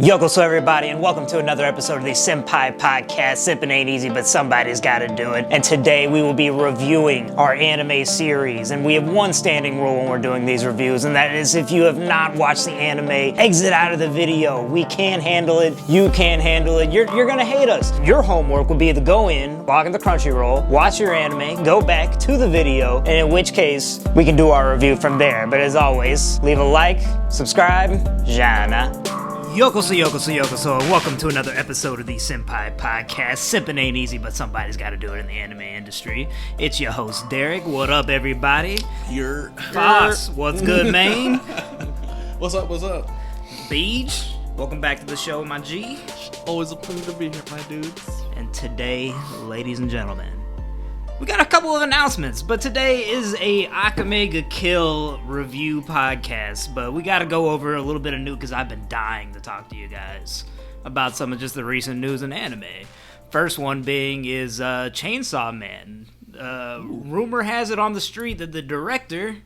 So everybody, and welcome to another episode of the Senpai Podcast. Simping ain't easy, but somebody's gotta do it. And today we will be reviewing our anime series. And we have one standing rule when we're doing these reviews, and that is if you have not watched the anime, exit out of the video. We can't handle it. You can't handle it. You're gonna hate us. Your homework would be to go in, log into Crunchyroll, watch your anime, go back to the video, and in which case, we can do our review from there. But as always, leave a like, subscribe, Jana. Yokoso, and welcome to another episode of the Senpai Podcast. Simping ain't easy, but somebody's gotta do it in the anime industry. It's your host, Derek. What up, everybody? Your Foss, what's good, man? What's up? Beej, welcome back to the show, my G. Always a pleasure to be here, my dudes. And today, ladies and gentlemen, we got a couple of announcements, but today is a Akame Ga Kill review podcast, but we gotta go over a little bit of news because I've been dying to talk to you guys about some of just the recent news in anime. First one being is Chainsaw Man. Rumor has it on the street that the director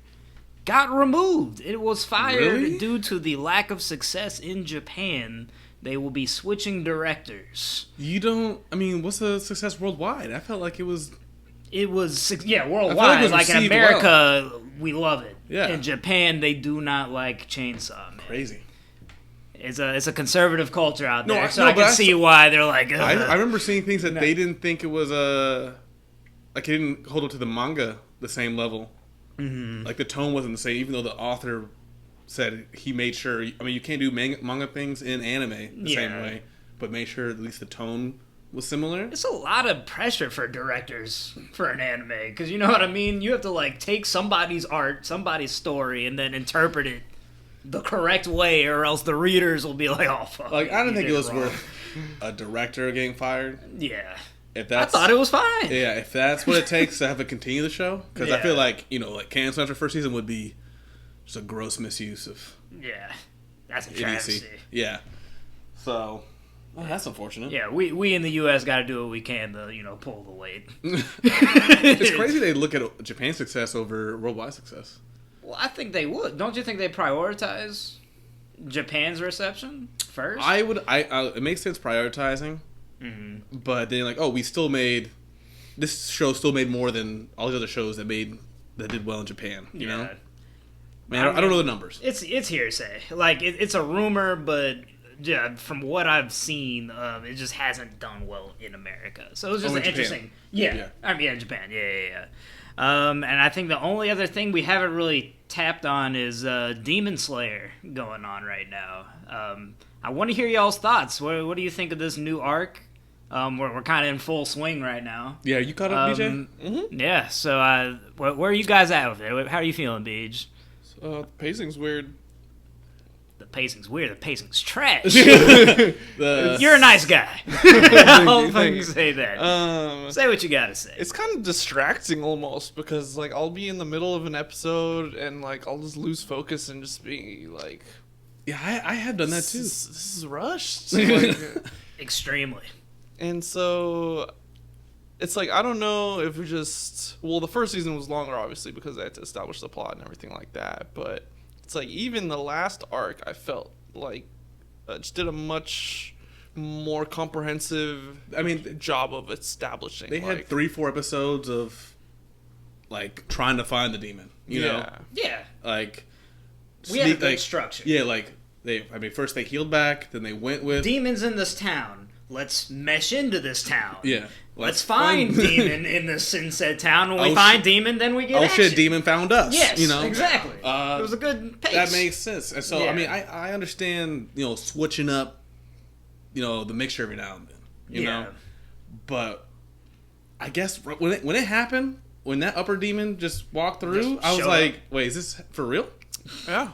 got removed. It was fired due to the lack of success in Japan. They will be switching directors. What's the success worldwide? I felt like it was... worldwide. Like in America, well. We love it. Yeah. In Japan, they do not like Chainsaw Man. Crazy. It's a conservative culture out there, I can see why they're like. I remember seeing things that they didn't think it was like it didn't hold up to the manga the same level. Mm-hmm. Like the tone wasn't the same, even though the author said he made sure. I mean, you can't do manga things in anime the same way, but make sure at least the tone was similar. It's a lot of pressure for directors for an anime, because you know what I mean? You have to take somebody's art, somebody's story, and then interpret it the correct way, or else the readers will be like, oh fuck. I don't think it was worth a director getting fired. Yeah. I thought it was fine. Yeah, if that's what it takes to have it continue the show, because I feel like, cancel after first season would be just a gross misuse of that's a travesty. Yeah. So... well, that's unfortunate. Yeah, we in the U.S. got to do what we can to, pull the weight. It's crazy they look at Japan's success over worldwide success. Well, I think they would. Don't you think they prioritize Japan's reception first? It makes sense prioritizing, but then this show still made more than all the other shows that did well in Japan. You know, I don't know the numbers. It's hearsay. It's a rumor, but. Yeah, from what I've seen, it just hasn't done well in America. So it was just interesting. Yeah. In Japan. Yeah. And I think the only other thing we haven't really tapped on is Demon Slayer going on right now. I want to hear y'all's thoughts. What do you think of this new arc? We're kind of in full swing right now. Yeah, you caught up, BJ? Mm-hmm. Yeah, so where are you guys at with it? How are you feeling, Beej? The pacing's weird. The pacing's weird. The pacing's trash. You're a nice guy. I'll fucking say that. Say what you gotta say. It's kind of distracting almost because I'll be in the middle of an episode and I'll just lose focus and just be like, yeah, I have done that too. This is rushed. Extremely. And so it's I don't know if we just the first season was longer obviously because they had to establish the plot and everything like that, but it's even the last arc, I felt just did a much more comprehensive job of establishing. They had 3-4 episodes of trying to find the demon. You know? Yeah. We had a good structure. Yeah, first they healed back, then they went with demons in this town. Let's mesh into this town. Yeah. Let's find demon in this said town. When we find demon, then we get action. Shit, demon found us. Yes, exactly. It was a good pace. That makes sense. And so, I understand, switching up, the mixture every now and then, you know? But I guess when it happened, when that upper demon just walked through, I was like, wait, is this for real? Yeah.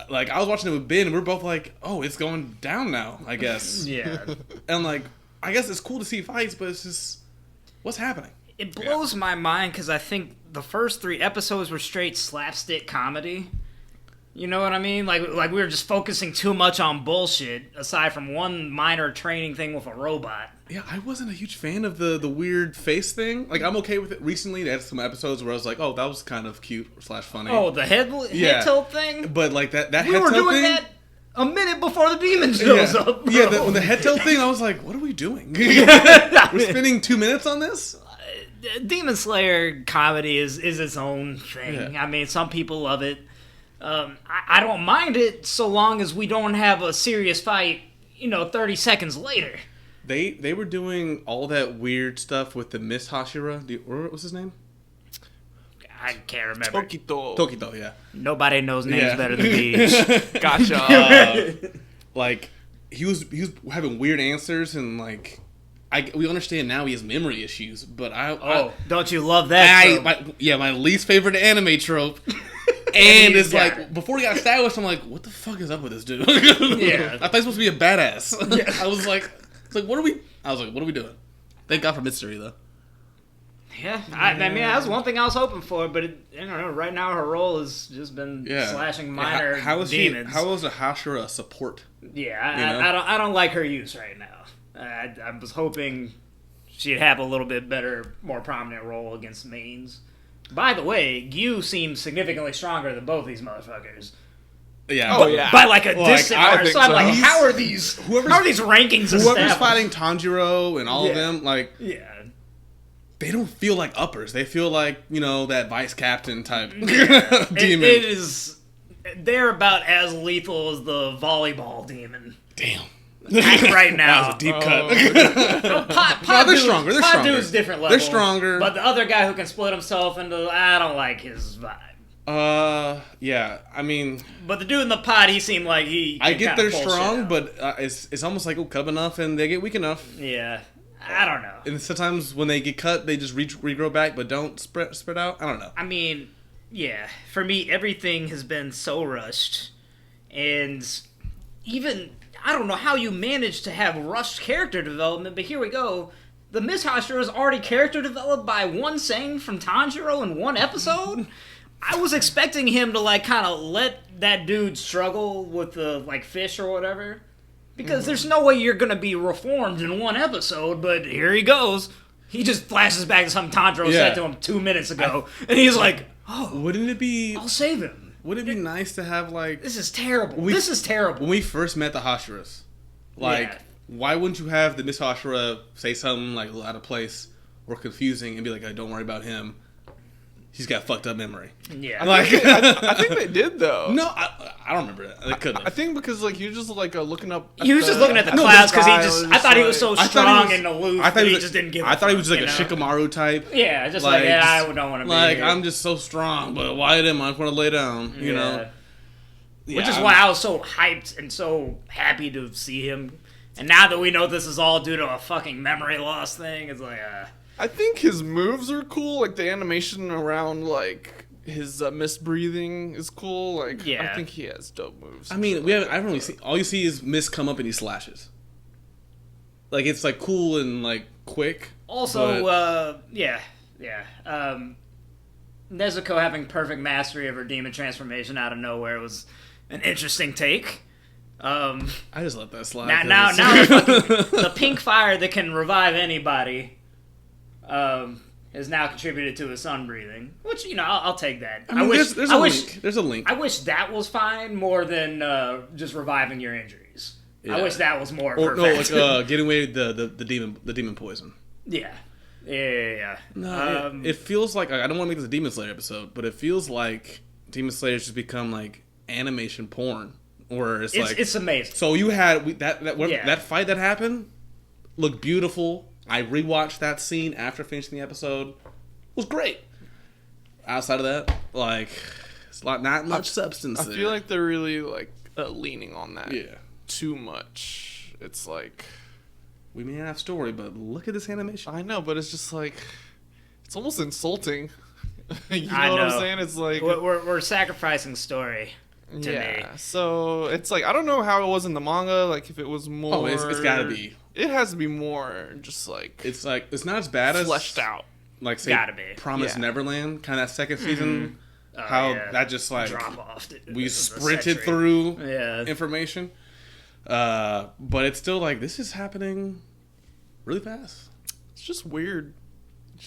I was watching it with Ben, and we're both like, oh, it's going down now, I guess. Yeah. And I guess it's cool to see fights, but it's just, what's happening? It blows my mind because I think the first 3 episodes were straight slapstick comedy. You know what I mean? We were just focusing too much on bullshit, aside from one minor training thing with a robot. Yeah, I wasn't a huge fan of the weird face thing. I'm okay with it. Recently, they had some episodes where I was like, oh, that was kind of cute / funny. Oh, the head tilt thing? But that head we were tilt doing thing? that a minute before the demon shows up. Bro. Yeah, when the head tail thing, I was like, what are we doing? We're spending 2 minutes on this? Demon Slayer comedy is its own thing. Yeah. I mean, some people love it. I don't mind it so long as we don't have a serious fight, 30 seconds later. They were doing all that weird stuff with the Miss Hashira. What was his name? I can't remember. Tokito, yeah. Nobody knows names better than me. Gotcha. Like, he was having weird answers, and like, we understand now he has memory issues, but don't you love that? My least favorite anime trope. And it's like, before he got established, I'm like, what the fuck is up with this dude? Yeah. I thought he was supposed to be a badass. Yeah. I was like, what are we doing? Thank God for Mystery, though. Yeah, I mean, that's one thing I was hoping for, but right now her role has just been slashing minor demons. How is a Hashira a support? Yeah, I don't like her use right now. I was hoping she'd have a little bit better, more prominent role against mains. By the way, Gyu seems significantly stronger than both these motherfuckers. Yeah. By like a distant margin. So I'm like, how are these rankings established? Whoever's fighting Tanjiro and all of them, like... Yeah. They don't feel like uppers. They feel like, that vice captain type demon. It is... They're about as lethal as the volleyball demon. Damn. Right now. That was a deep cut. They're stronger. Pot Dude's different level. They're stronger. But the other guy who can split himself into... I don't like his vibe. Yeah. I mean... But the dude in the pot, he seemed like he... I get they're strong, but it's almost like, cut enough and they get weak enough. Yeah. I don't know. And sometimes when they get cut, they just regrow back, but don't spread out. I don't know. I mean, yeah. For me, everything has been so rushed. And even... I don't know how you managed to have rushed character development, but here we go. The Miss Hashira is already character developed by one saying from Tanjiro in one episode? I was expecting him to, kind of let that dude struggle with the, fish or whatever. Because there's no way you're going to be reformed in one episode, but here he goes. He just flashes back to something Tanjiro said to him 2 minutes ago. And he's like, wouldn't it be... I'll save him. Wouldn't it be nice to have, This is terrible. This is terrible. When we first met the Hashiras, why wouldn't you have the Miss Hashira say something, out of place or confusing and be like, don't worry about him. He's got fucked up memory. Yeah. I think they did, though. No, I don't remember that. They couldn't have. I think because, he was just, looking up... He was just looking at the clouds because I thought he was so strong and aloof that he just didn't give a fuck. I thought he was just, a Shikamaru type. Yeah, just I don't want to be here. I'm just so strong, but why didn't I want to lay down, you know? Yeah, which is why I was so hyped and so happy to see him. And now that we know this is all due to a fucking memory loss thing, it's I think his moves are cool. The animation around, his misbreathing is cool. I think he has dope moves. I mean, I haven't really seen... All you see is Miss come up and he slashes. It's, cool and, quick. Also, Nezuko having perfect mastery of her demon transformation out of nowhere was an interesting take. I just let that slide. Now the pink fire that can revive anybody has now contributed to his sun breathing, which I'll take that. I mean, there's a link. I wish that was fine more than just reviving your injuries. Yeah. I wish that was more. Or no, getting away with the demon poison. Yeah. No, it feels like I don't want to make this a Demon Slayer episode, but it feels like Demon Slayer's just become animation porn, or it's amazing. So you had that fight that happened looked beautiful. I rewatched that scene after finishing the episode. It was great. Outside of that, it's not much substance. I feel like they're really leaning on that. Yeah. Too much. It's we may have story, but look at this animation. I know, but it's just it's almost insulting. You know what I'm saying? It's we're sacrificing story. To me. So it's I don't know how it was in the manga. If it was more. Oh, it's gotta be. It has to be more just it's it's not as bad as fleshed out. Say gotta be. Promised Neverland, kind of that second season. How that just drop off. We sprinted through information. But it's still this is happening really fast. It's just weird.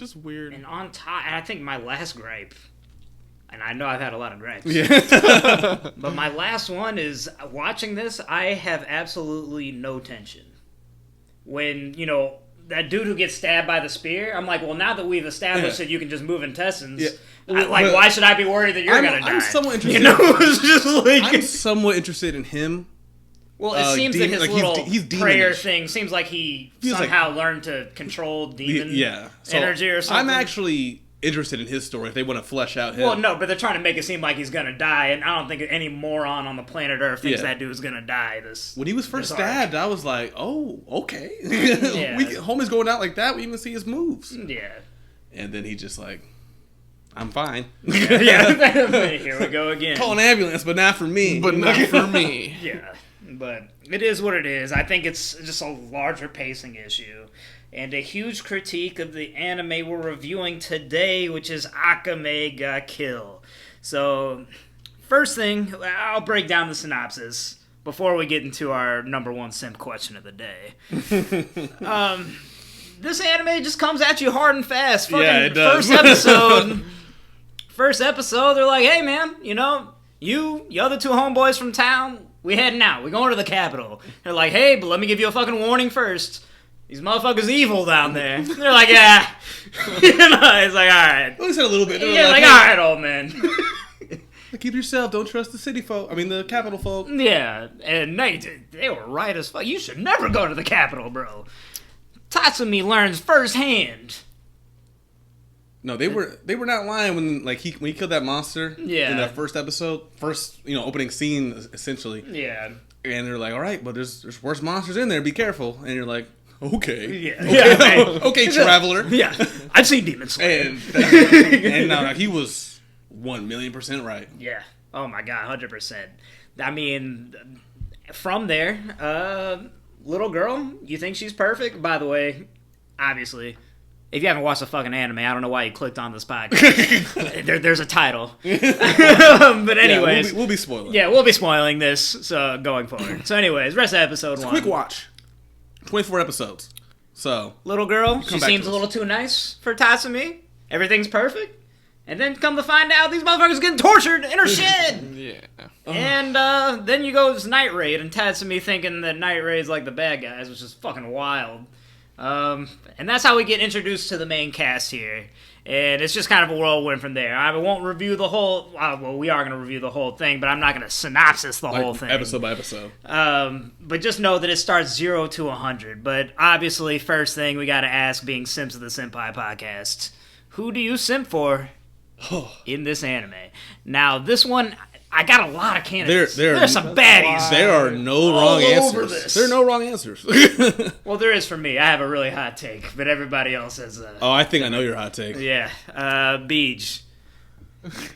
And on top, I think my last gripe And I know I've had a lot of gripes. Yeah. But my last one is, watching this, I have absolutely no tension. When, that dude who gets stabbed by the spear, I'm like, well, now that we've established that you can just move intestines, why should I be worried that you're going to die? I'm somewhat interested. It's just like... I'm somewhat interested in him. Well, it seems that his little he's prayer demonish. thing seems like he somehow learned to control demon energy or something. I'm actually interested in his story if they want to flesh out him. Well, no, but they're trying to make it seem like he's going to die, and I don't think any moron on the planet Earth thinks that dude's going to die. When he was first stabbed, I was like, oh, okay. Homie's going out like that, we even see his moves. Yeah. And then he just like, I'm fine. Here we go again. Call an ambulance, but not for me. But not for me. Yeah. But it is what it is. I think it's just a larger pacing issue. And a huge critique of the anime we're reviewing today, which is Akame Ga Kill. So, first thing, I'll break down the synopsis before we get into our number one simp question of the day. This anime just comes at you hard and fast. It does. First episode, they're like, hey man, you other two homeboys from town, we heading out. We going to the capital. They're like, hey, but let me give you a fucking warning first. These motherfuckers evil down there. They're like, yeah. It's like, all right. Well, they said a little bit. Yeah, like, all right, old man. Keep yourself. Don't trust the city folk. I mean, the capital folk. Yeah, and they were right as fuck. You should never go to the capital, bro. Tatsumi learns firsthand. No, they were not lying when when he killed that monster in that first episode, opening scene essentially. Yeah. And they're like, all right, but there's worse monsters in there. Be careful. And you're like, okay. Yeah. Okay, traveler. Yeah. I've seen Demon Slayer. And he was 1,000,000% right. Yeah. Oh my god, 100%. I mean, from there, little girl, you think she's perfect? By the way, obviously, if you haven't watched the fucking anime, I don't know why you clicked on this podcast. There's a title. But anyways. We'll be spoiling. Yeah, we'll be spoiling this so going forward. So anyways, rest of episode 1. Quick watch. 24 episodes. So. Little girl, she seems a little too nice for Tatsumi. Everything's perfect. And then come to find out, these motherfuckers getting tortured in her shed. Yeah. And then you go to Night Raid, and Tatsumi thinking that Night Raid's like the bad guys, which is fucking wild. And that's how we get introduced to the main cast here. And it's just kind of a whirlwind from there. I won't review the whole... well, we are going to review the whole thing, but I'm not going to synopsis the whole thing. Episode by episode. But just know that it starts 0 to 100. But obviously, first thing we got to ask, being Simps of the Senpai podcast, who do you simp for in this anime? Now, this one... I got a lot of candidates. There's some baddies. There are no wrong answers. There are no wrong answers. Well, there is for me. I have a really hot take, but everybody else has a... I think I know your hot take. Yeah. Beej.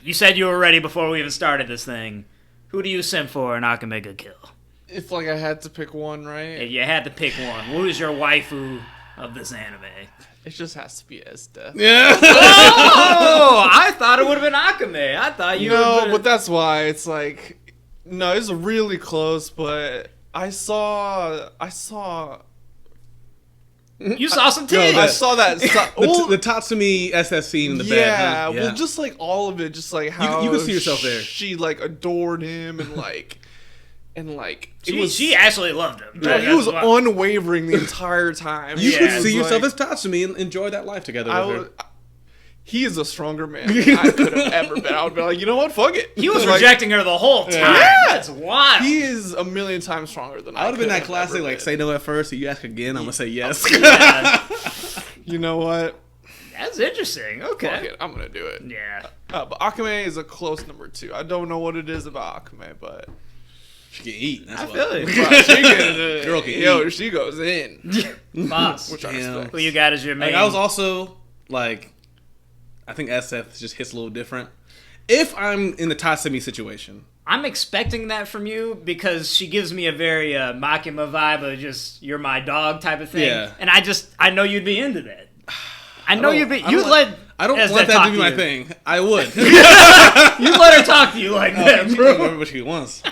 You said you were ready before we even started this thing. Who do you simp for in Akame Ga Kill? If, I had to pick one, right? If you had to pick one, who is your waifu of this anime? It just has to be Esther. Yeah. Oh, I thought it would have been Akame. I thought you. No, but that's why it's like, no, it's really close. But I saw. You saw some titties. I saw that. The Tatsumi SS scene in the bed. Yeah, well, just all of it, just how you can see yourself there. She adored him She actually loved him. Yeah, he was unwavering the entire time. You could see yourself as Tatsumi and enjoy that life together with her. He is a stronger man than I could have ever been. I would be like, you know what? Fuck it. He was rejecting her the whole time. Yeah. That's wild. He is 1,000,000 times stronger than I would have been that have classic, say no at first, so you ask again, I'm going to say yes. Yeah. You know what? That's interesting. Okay. Fuck it. I'm going to do it. Yeah. But Akame is a close number 2. I don't know what it is about Akame, but... She can eat. That's I feel it. Girl can eat. Yo, she goes in. Boss. Which I respect. Who you got as your main? I was also, I think SF just hits a little different. If I'm in the Tatsumi situation. I'm expecting that from you because she gives me a very Makima vibe of just, you're my dog type of thing. Yeah. And I know you'd be into that. I don't want that to be my thing. I would. You let her talk to you like that, she bro. can do whatever she wants.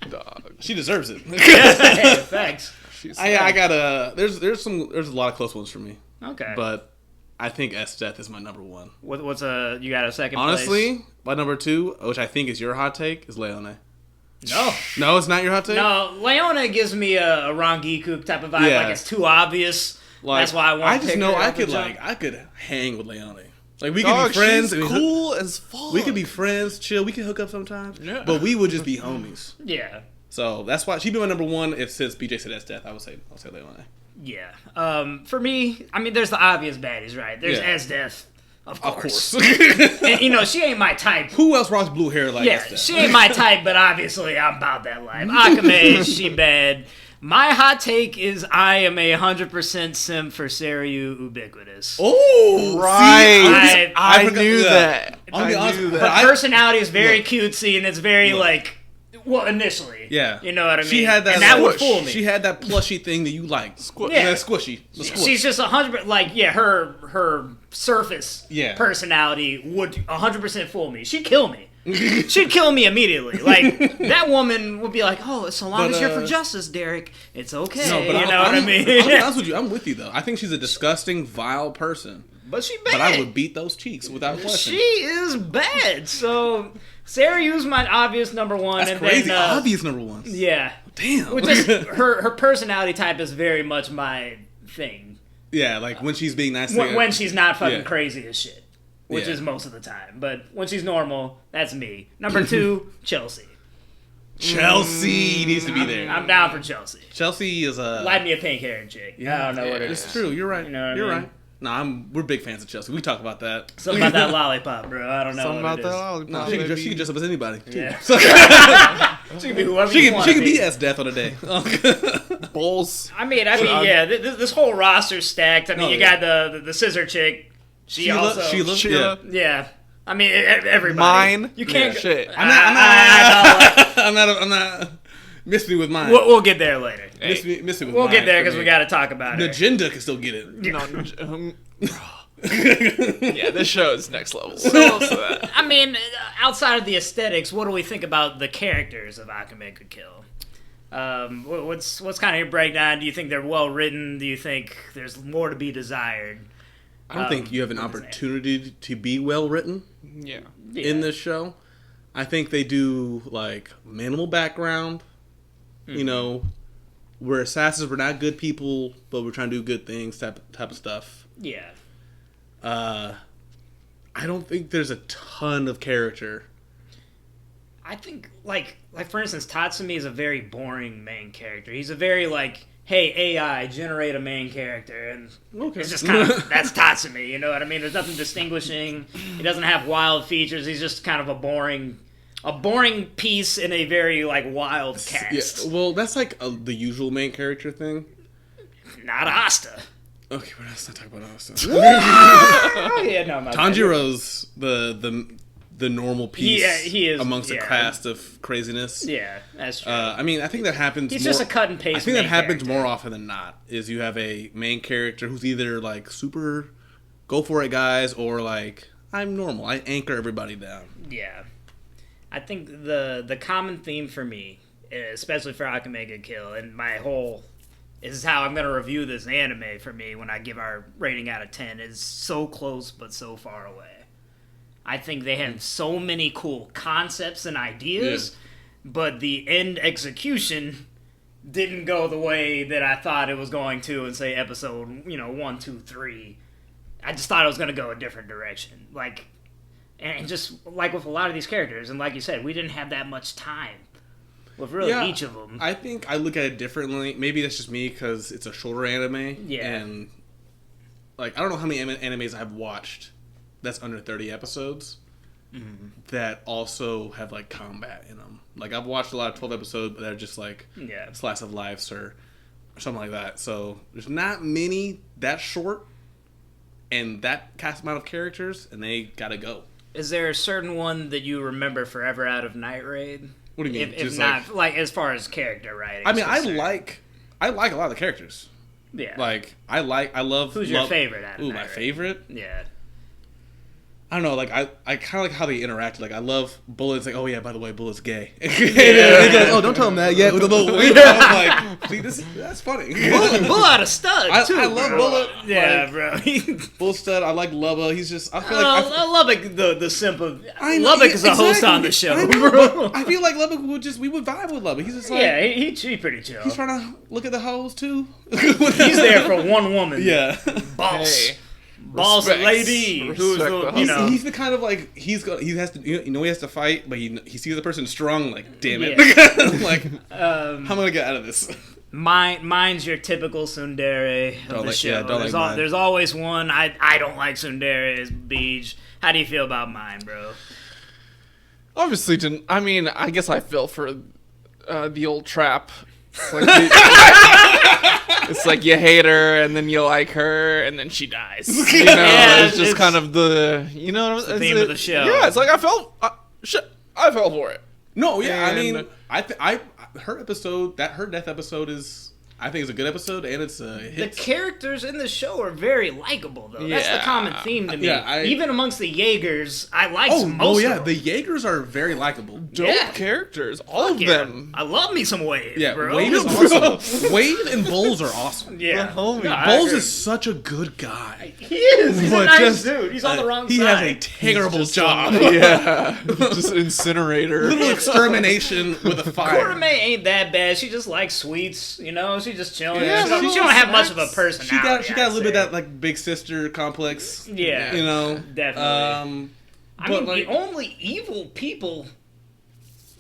Dog. She deserves it. Thanks. I gotta. There's a lot of close ones for me. Okay. But I think S Death is my number one. What's you got a second Honestly, place? my number two, which I think is your hot take, is Leone. No. No, it's not your hot take? No, Leona gives me a Rangiku type of vibe. Yeah. Like, it's too obvious. Like, That's why I want to I just pick know her I up the could jump. I could hang with Leone. Like, we could be friends. She's cool as fuck. We could be friends, chill. We could hook up sometimes. Yeah. But we would just be homies. Yeah. So that's why she'd be my number one. Since BJ said S Death, I'll say Leone. Yeah. For me, I mean, there's the obvious baddies, right? There's Yeah. Esdeath, of course. Of course. And, she ain't my type. Who else rocks blue hair like Yeah, Esdeath? she ain't my type, but obviously I'm about that life. Akame, she bad. My hot take is I am 100% simp for Seiryu Ubiquitous. Oh, Right. See, I forgot- knew yeah. that. I'll be I honest, knew but that. Her personality is very cutesy, and it's very, initially. Yeah. You know what I mean? She had that. And that would squish. fool me. She had that plushy thing that you like. Squish. Yeah. Yeah, squishy. The squish. She's just 100%, her surface Yeah. personality would 100% fool me. She'd kill me. She'd kill me immediately. Like, that woman would be like, oh, so long But, as you're for justice, Derek, it's okay. No, but you know what I mean? I'll be honest with you. I'm with you, though. I think she's a disgusting, vile person. But she bad. But I would beat those cheeks without question. She is bad. So, Seryu's my obvious number one. That's and crazy. Then, Obvious number one. Yeah. Damn. Which is, her personality type is very much my thing. Yeah, like when she's being nice. When she's not fucking Yeah. crazy as shit. Which Yeah. is most of the time. But when she's normal, that's me. Number 2, Chelsea. Chelsea needs to be there. I'm down for Chelsea. Chelsea is a. Light me a pink haired chick. I don't know what it is. It's true. You're right. You know what I You're mean? right. No, we're big fans of Chelsea. We talk about that. Something about that lollipop, bro. I don't know Something what about it that is. lollipop. She baby. can dress up as anybody. Too. Yeah. So, She can be whoever you want she to can be S Death on a day. Bulls. I mean, yeah. This whole roster's stacked. I mean, Oh, you yeah. got the scissor chick. Sheila. Sheila. Yeah. I mean, everybody. Mine. You can't. Yeah. Shit. I'm not. Miss me with mine. We'll get there later. Miss me with We'll mine get there for because me. we got to talk about The it. agenda can still get it. Yeah, this show is next level. So that. I mean, outside of the aesthetics, what do we think about the characters of Akame Ga Kill? What's kind of your breakdown? Do you think they're well written? Do you think there's more to be desired? I don't think you have an opportunity to be well written Yeah. in this show. I think they do like minimal background. You know, we're assassins. We're not good people, but we're trying to do good things. Type of stuff. Yeah. I don't think there's a ton of character. I think, like for instance, Tatsumi is a very boring main character. He's a very, hey, AI, generate a main character. And Okay. it's just kind of, that's Tatsumi, you know what I mean? There's nothing distinguishing. He doesn't have wild features. He's just kind of a boring piece in a very, wild cast. Yeah, well, that's the usual main character thing. Not Asta. Okay, but let's not talk about Asta. Oh, yeah, no, my bad. Tanjiro's the normal piece he is, amongst a yeah. cast of craziness. Yeah, that's true. I mean, I think that happens. He's more, just a cut and paste. I think that main happens character. more often than not. Is you have a main character who's either super go for it, guys, or I'm normal. I anchor everybody down. Yeah, I think the common theme for me, especially for Akame Ga Kill, and my whole this is how I'm gonna review this anime for me when I give our rating out of 10 is so close but so far away. I think they have so many cool concepts and ideas, but the end execution didn't go the way that I thought it was going to in, say, episode 1, 2, 3. I just thought it was going to go a different direction. And just with a lot of these characters, and like you said, we didn't have that much time with really each of them. I think I look at it differently. Maybe that's just me because it's a shorter anime. Yeah. And I don't know how many animes I've watched that's under 30 episodes that also have combat in them. I've watched a lot of 12 episodes that are just slice of lives or something like that. So there's not many that short and that cast amount of characters, and they gotta go. Is there a certain one that you remember forever out of Night Raid? What do you mean? If Just not, as far as character writing. I mean, I like a lot of the characters. Yeah. I love. Who's your favorite out of Ooh, Night my Raid? favorite? Yeah. I don't know, like I kind of like how they interacted. Like I love Bullet's like, oh yeah, by the way, Bullet's gay. Yeah. He goes, oh, don't tell him that yet with a little wink. I was like, see, that's funny. Bullet a stud too. I love bro. Bullet. Yeah, like, bro. Bull stud. I like Lubba. He's just. I feel Lubbock, the simp of know, Lubbock is a host exactly. on the show, I know, bro. but I feel like Lubbock we would vibe with Lubbock. He's just like, Yeah, he pretty chill. he's trying to look at the hoes too. He's there for one woman. Yeah. Boss. Hey. Boss Respect. lady, who's Respect the, you know, He's the kind of like he has to he has to fight, but he sees the person strong. Like damn it, like how am I gonna get out of this? mine's your typical tsundere of the show. There's always one. I don't like tsunderes. Beach. How do you feel about mine, bro? Obviously, didn't. I mean, I guess I feel for the old trap. It's like, it's like you hate her and then you like her and then she dies. You know, Yeah, it's just kind of the the theme of the show. Yeah, it's like I fell for it. No, yeah, And- I mean, her death episode is. I think it's a good episode, and it's a hit. The characters in the show are very likable, though. That's the Yeah. common theme to me. Yeah, Even amongst the Jaegers, I like Oh, most yeah, of the them. Jaegers are very likable. Dope Yeah. characters, all Fuck of yeah. them. I love me some Wave, Yeah, bro. Wade is awesome. Wade and Bulls are awesome. Yeah. The homie. No, I Bulls agree. is such a good guy. He is. He's a But nice just, dude. He's on the wrong He side. has a terrible job. Yeah, just incinerator. Little extermination with a fire. Kurame ain't that bad. She just likes sweets, you know? She's just chilling. Yeah, she don't have much of a personality. She got a little bit of I'd that like big sister complex. Yeah. You know? Definitely. I but, mean, like, the only evil people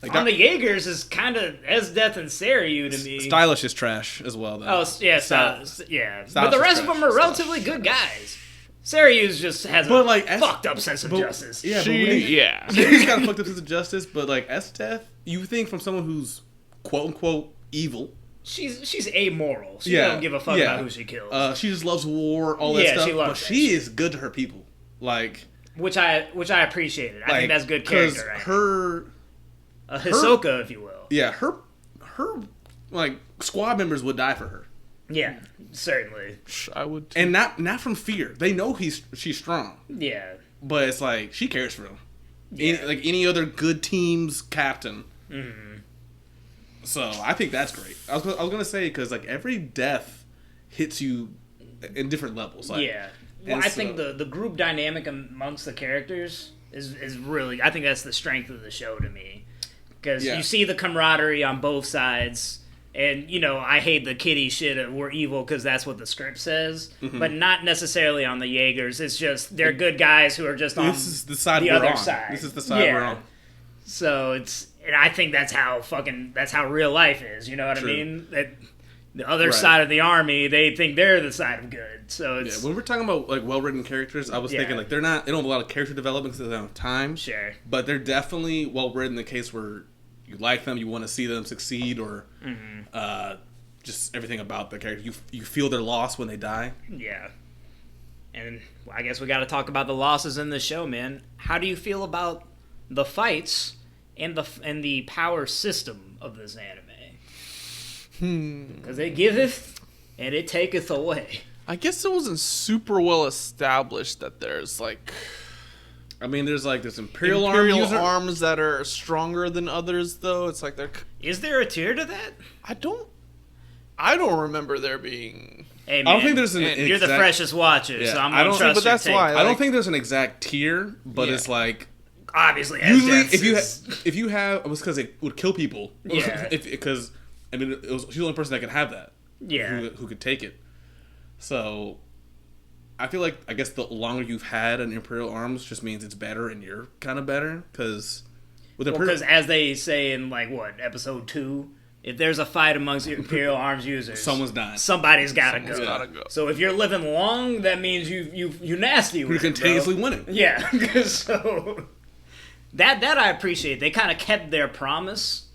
like on the Jaegers is kind of Esdeath and Saryu to me. Stylish is trash as well, though. Oh, yeah, Stylish. yeah. Stylish But the is rest of trash. them are relatively good guys. Saryu's just has But, a like, fucked up sense of justice. Yeah, Yeah. She's got a fucked up sense of justice, but like Esdeath, you think from someone who's quote unquote evil. She's amoral. She Yeah, don't give a fuck yeah. about who she kills. She just loves war, all that Yeah, stuff. she loves but that she shit. is good to her people. Like which I appreciated. I think that's good 'cause character writing. her A Hisoka, if you will. yeah, her like squad members would die for her. Yeah, certainly. I would. Too. And not from fear. They know she's strong. Yeah. But it's like she cares for him. Yeah. Like any other good team's captain. Mm-hmm. So I think that's great. I was gonna say because like every death hits you in different levels. Like, Yeah. Well, and I so- think the group dynamic amongst the characters is really, I think that's the strength of the show to me. Because Yeah. you see the camaraderie on both sides. And, you know, I hate the kitty shit of we're evil because that's what the script says. Mm-hmm. But not necessarily on the Jaegers. It's just they're good guys who are just on This is the side the we're other on. side. This is the side we're on. So and I think that's how real life is. You know what True. I mean? That the other Right. side of the army, they think they're the side of good. So Yeah, it's when we're talking about like well-written characters, I was Yeah. thinking like they don't have a lot of character development because they don't have time. sure. But they're definitely well-written in the case where you like them, you want to see them succeed, or just everything about the character. You feel their loss when they die. Yeah. And I guess we got to talk about the losses in the show, man. How do you feel about the fights and the power system of this anime? Because it giveth and it taketh away. I guess it wasn't super well established that there's like I mean, there's like this Imperial imperial arm arms that are stronger than others, though. It's like they're. Is there a tier to that? I don't remember there being. Hey, man, I don't think there's an you're the exact- freshest watcher, Yeah, so I'm I gonna don't- trust but your that's take. why. I don't think there's an exact tier, but Yeah. it's like Obviously, usually Esdeath if you have it was because it would kill people. Yeah. Because I mean she's the only person that could have that. Yeah. Who could take it. So I feel like I guess the longer you've had an Imperial Arms just means it's better and you're kind of better because with Because as they say in like episode 2, if there's a fight amongst the Imperial Arms users, someone's dying. somebody's gotta Someone's go. gotta go. So if you're living long, that means you nasty. You're with it, bro. continuously winning. Yeah. So that I appreciate. They kind of kept their promise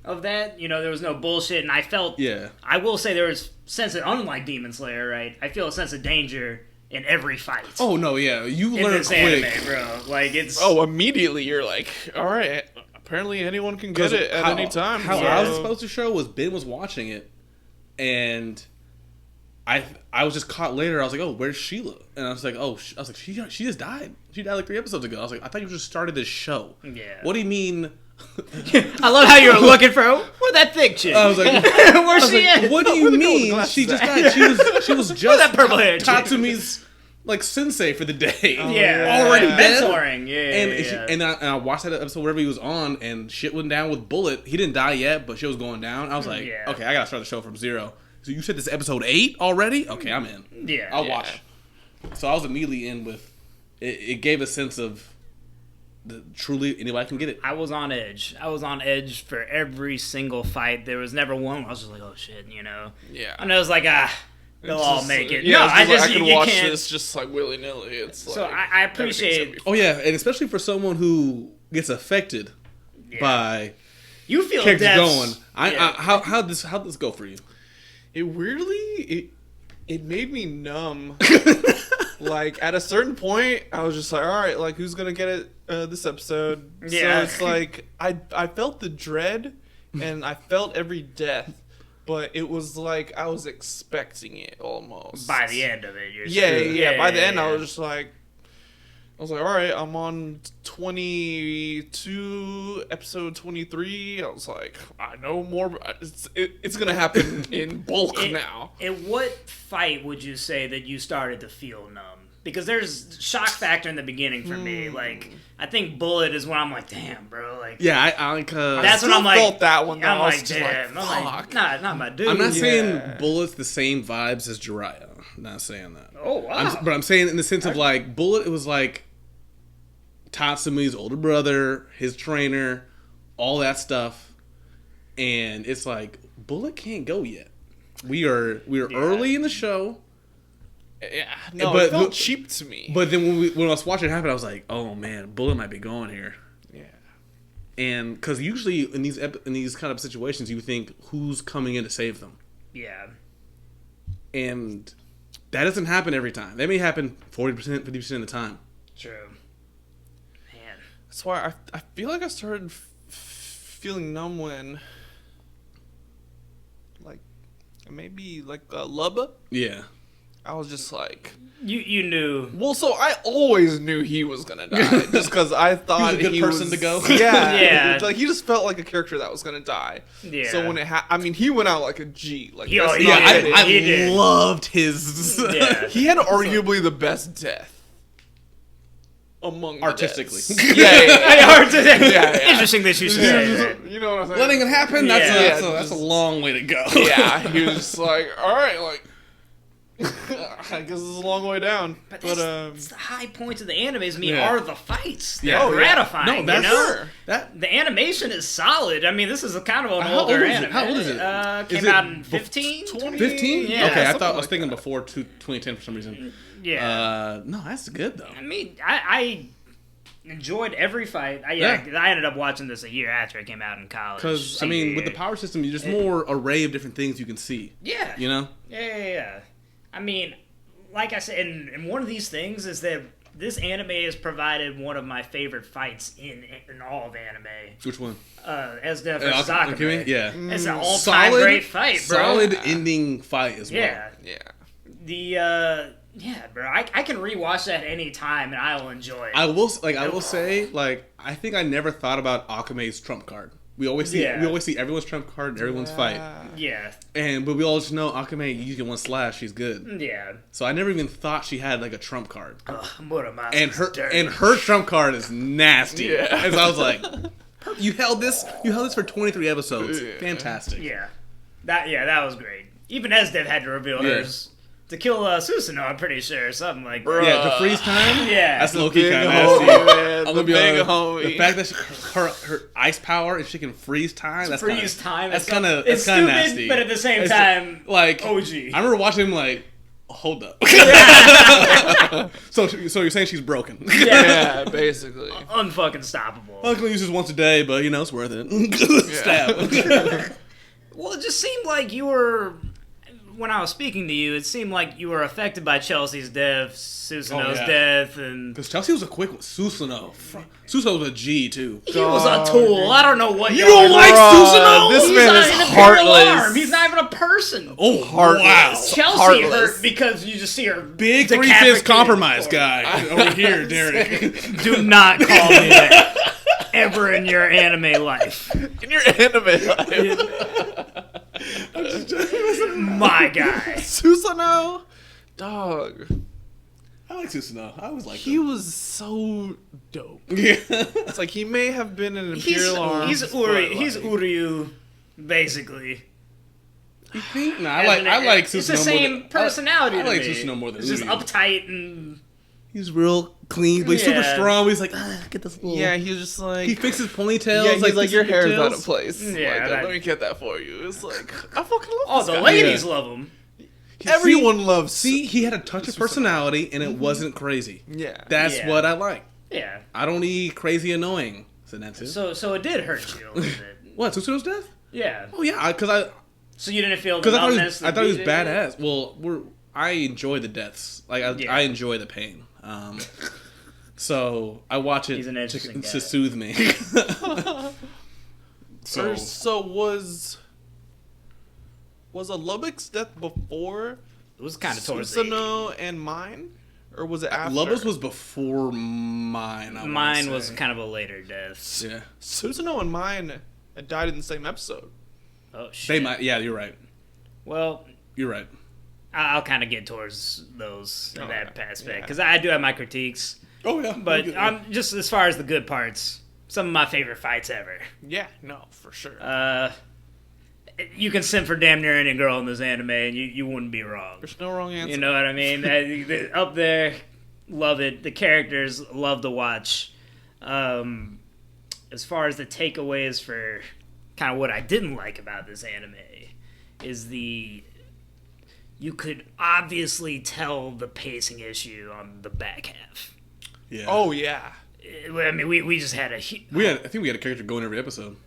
of that. You know, there was no bullshit, and I felt. Yeah. I will say there was sense of, unlike Demon Slayer, right? I feel a sense of danger in every fight. Oh no, yeah, you in learn this quick. anime, bro. Like it's. Oh, immediately you're like, all right. Apparently anyone can get it at any time. How so- I was supposed to show was Ben was watching it, and I was just caught later. I was like, oh, where's Sheila? And I was like, she just died. She died like 3 episodes ago. I was like, I thought you just started this show. Yeah. What do you mean? I love how you were looking for where that thick chick. I was like, where's she at? what do you mean? She just died. She was just that purple hair chick? Tatsumi's like sensei for the day. Yeah. Already dead. Mentoring. Yeah. And I watched that episode wherever he was on, and shit went down with Bullet. He didn't die yet, but shit was going down. I was like, okay, I gotta start the show from 0. So you said this episode 8 already? Okay, I'm in. Yeah. I'll watch. So I was immediately in with it. It gave a sense of truly anybody can get it. I was on edge. I was on edge for every single fight. There was never one where I was just like, oh shit, you know. Yeah. And I was like, they'll all make it. Yeah, No, I just I could you watch can't. this just like willy nilly. It's So like I appreciate. Oh yeah, and especially for someone who gets affected by You feel characters deaths. going. How'd this go for you? It weirdly it made me numb. Like at a certain point, I was just like, all right, like who's gonna get it this episode? Yeah. So it's like I felt the dread, and I felt every death, but it was like I was expecting it almost. By the end of it, you're Yeah. By the end, yeah. I was like, all right, I'm on 22, episode 23. I was like, I know more. It's gonna happen in bulk now. In what fight would you say that you started to feel numb? Because there's shock factor in the beginning for me. Like, I think Bullet is when I'm like, damn, bro. Like, Yeah, I that's when I'm like, felt that one. Though. I'm I was like, just damn. like, I'm like, fuck. not my dude. I'm not saying Bullet's the same vibes as Jiraiya. I'm not saying that. Oh wow. But I'm saying in the sense of like Bullet, it was like Tatsumi's older brother, his trainer, all that stuff, and it's like Bullet can't go yet. We are early in the show. Yeah, no, But- it felt but- cheap to me. But then when I was watching it happen, I was like, oh man, Bullet might be going here. Yeah. And because usually in these kind of situations, you think who's coming in to save them, Yeah. and that doesn't happen every time. That may happen 40%, 50% of the time. True. Man. That's why I feel like I started feeling numb when, like, maybe like Lubba. Yeah. I was just like, You knew. well, so I always knew he was gonna die, just because I thought He was a good person to go. Yeah, Yeah. like he just felt like a character that was gonna die. Yeah. So when I mean, he went out like a G. Like He- that's oh, not yeah, it. I He did. loved his Yeah. He had arguably the best death among the artistically. deaths. Yeah. Hard to say. Yeah. Interesting that you should say that. You know what I'm saying? Letting it happen. That's Yeah. that's a long way to go. Yeah, he was just like, all right, like, I guess this is a long way down. But But that's the high points of the anime to me Yeah. are the fights. They're Yeah. Oh, yeah. gratifying. No, that's you know? Sure. that. The animation is solid. I mean, this is a kind of an How older old is it? anime. How old is it? Came Is it out in bef- 15? 15? Yeah, Okay, I something thought I was like thinking that. before 2010 for some reason. Yeah. No, that's good though. I mean, I enjoyed every fight. I ended up watching this a year after it came out in college. Because I mean, with the power system, there's more array of different things you can see. Yeah. You know. Yeah. I mean, like I said, and one of these things is that this anime has provided one of my favorite fights in all of anime. Which one? Esdeath versus Akame? Akame. Yeah. It's an all-time great fight, bro. Solid ending fight as well. Yeah. Yeah. Yeah, bro. I can rewatch that any time and I will enjoy it. I will say, I think I never thought about Akame's trump card. We always see everyone's trump card in everyone's fight, Yeah. but we all just know Akame. You get one slash, she's good. Yeah. So I never even thought she had like a trump card, Ugh, Muramasa and her dirty. trump card is nasty. Yeah. And so I was like, you held this for 23 episodes, fantastic. Yeah. That was great. Even Esdeath had to reveal hers. To kill Susanoo, I'm pretty sure, or something like that. Yeah, the freeze time. Yeah. That's low-key big kind of homie, nasty. man. I'm The gonna be big honest, the homie. fact that her ice power and she can freeze time. That's Freeze time. That's it's kind of it's stupid, nasty. but at the same It's time, like OG. I remember watching him like, hold up. So you're saying she's broken? Yeah, basically. Unfucking stoppable. I can use this once a day, but it's worth it. Stab. Well, it just seemed like you were. when I was speaking to you, it seemed like you were affected by Chelsea's death, Susanoo's yeah. death, and Because Chelsea was a quick one. Susanoo. Susanoo was a G, too. he was a tool. I don't know what You don't like Susanoo? This He's man not is an Imperial heartless. Arm. He's not even a person. Oh, Heartless. wow. Chelsea heartless. hurt because you just see her Big decapitated three-fist compromise corpse. guy over here, Derek. Do not call me that ever in your anime life. In your anime life. My guy. Susanoo, dog. I like Susanoo. I always liked He him. was so dope. Yeah. It's like he may have been an Imperial Arm. He's Uryu, basically. You think? Nah, I like Susanoo. It's the same personality. I like to me. Susanoo more than It's just Uryu. uptight and He's real clean, but he's super Yeah. strong. He's like, get this little... Yeah, he's just like He fixes ponytails. yeah, he's like fixes your hair is pigtails. out of place. Yeah, Like, that- let me get that for you. It's like I fucking love oh, this the guy. ladies Yeah. love him. Everyone loves. See, he had a touch of personality, and it wasn't crazy. Yeah. That's Yeah. what I like. Yeah. I don't need crazy annoying Senetsu. So it did hurt you a little bit. What, Susanoo's death? Yeah. Oh, yeah, because So you didn't feel the I thought numbness. I thought he was the badass. Well, I enjoy the deaths. Like, Yeah. I enjoy the pain. So I watch it He's an to interesting guy. soothe me. So was a Lubbock's death before It was kind of towards the Susanoo and mine, or was it after? Lubbock's was before mine. I wanna Mine was say. kind of a later death. Yeah. Susanoo and mine had died in the same episode. Oh shit. They might. Yeah, you're right. Well, You're right. I'll kind of get towards those in that yeah. aspect Yeah. because I do have my critiques. Oh yeah. But just as far as the good parts, some of my favorite fights ever. Yeah, no, for sure. You can simp for damn near any girl in this anime, and you wouldn't be wrong. There's no wrong answer. You know what I mean? Up there, love it. The characters, love to watch. As far as the takeaways for kind of what I didn't like about this anime is you could obviously tell the pacing issue on the back half. Yeah. Oh yeah. I mean, we just had a I think we had a character going every episode.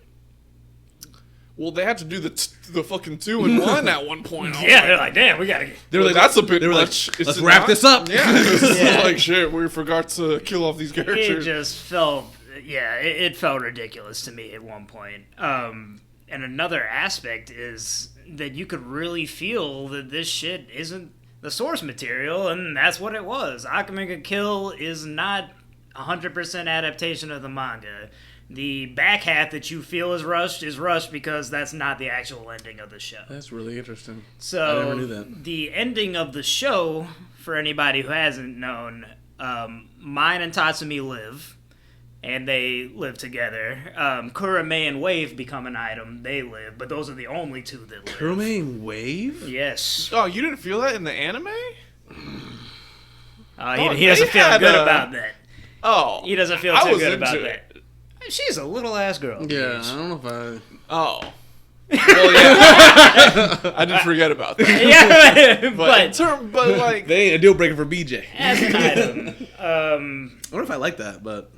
Well, they had to do the fucking 2 and 1 at one point. yeah. They're like, damn, we gotta. They were like, That's a bit They were much. like, Is let's it wrap not? this up. Yeah. It's Yeah. like shit. We forgot to kill off these It characters. just felt, it felt ridiculous to me at one point. And another aspect is that you could really feel that this shit isn't the source material, and that's what it was. Akame Ga Kill is not 100% adaptation of the manga. The back half that you feel is rushed because that's not the actual ending of the show. That's really interesting. So I never knew that. The ending of the show, for anybody who hasn't known, Mine and Tatsumi live, and they live together. Kurame and Wave become an item. They live, but those are the only two that live. Kurame and Wave? Yes. Oh, you didn't feel that in the anime? He doesn't they feel had good a- about that. Oh, He doesn't feel I too was good into about it. that. She's a little ass girl. Yeah, Paige. I don't know if Oh. Well, yeah. I didn't forget about that. Yeah, But but like, they ain't a deal breaker for BJ. as an item, I wonder if I like that, but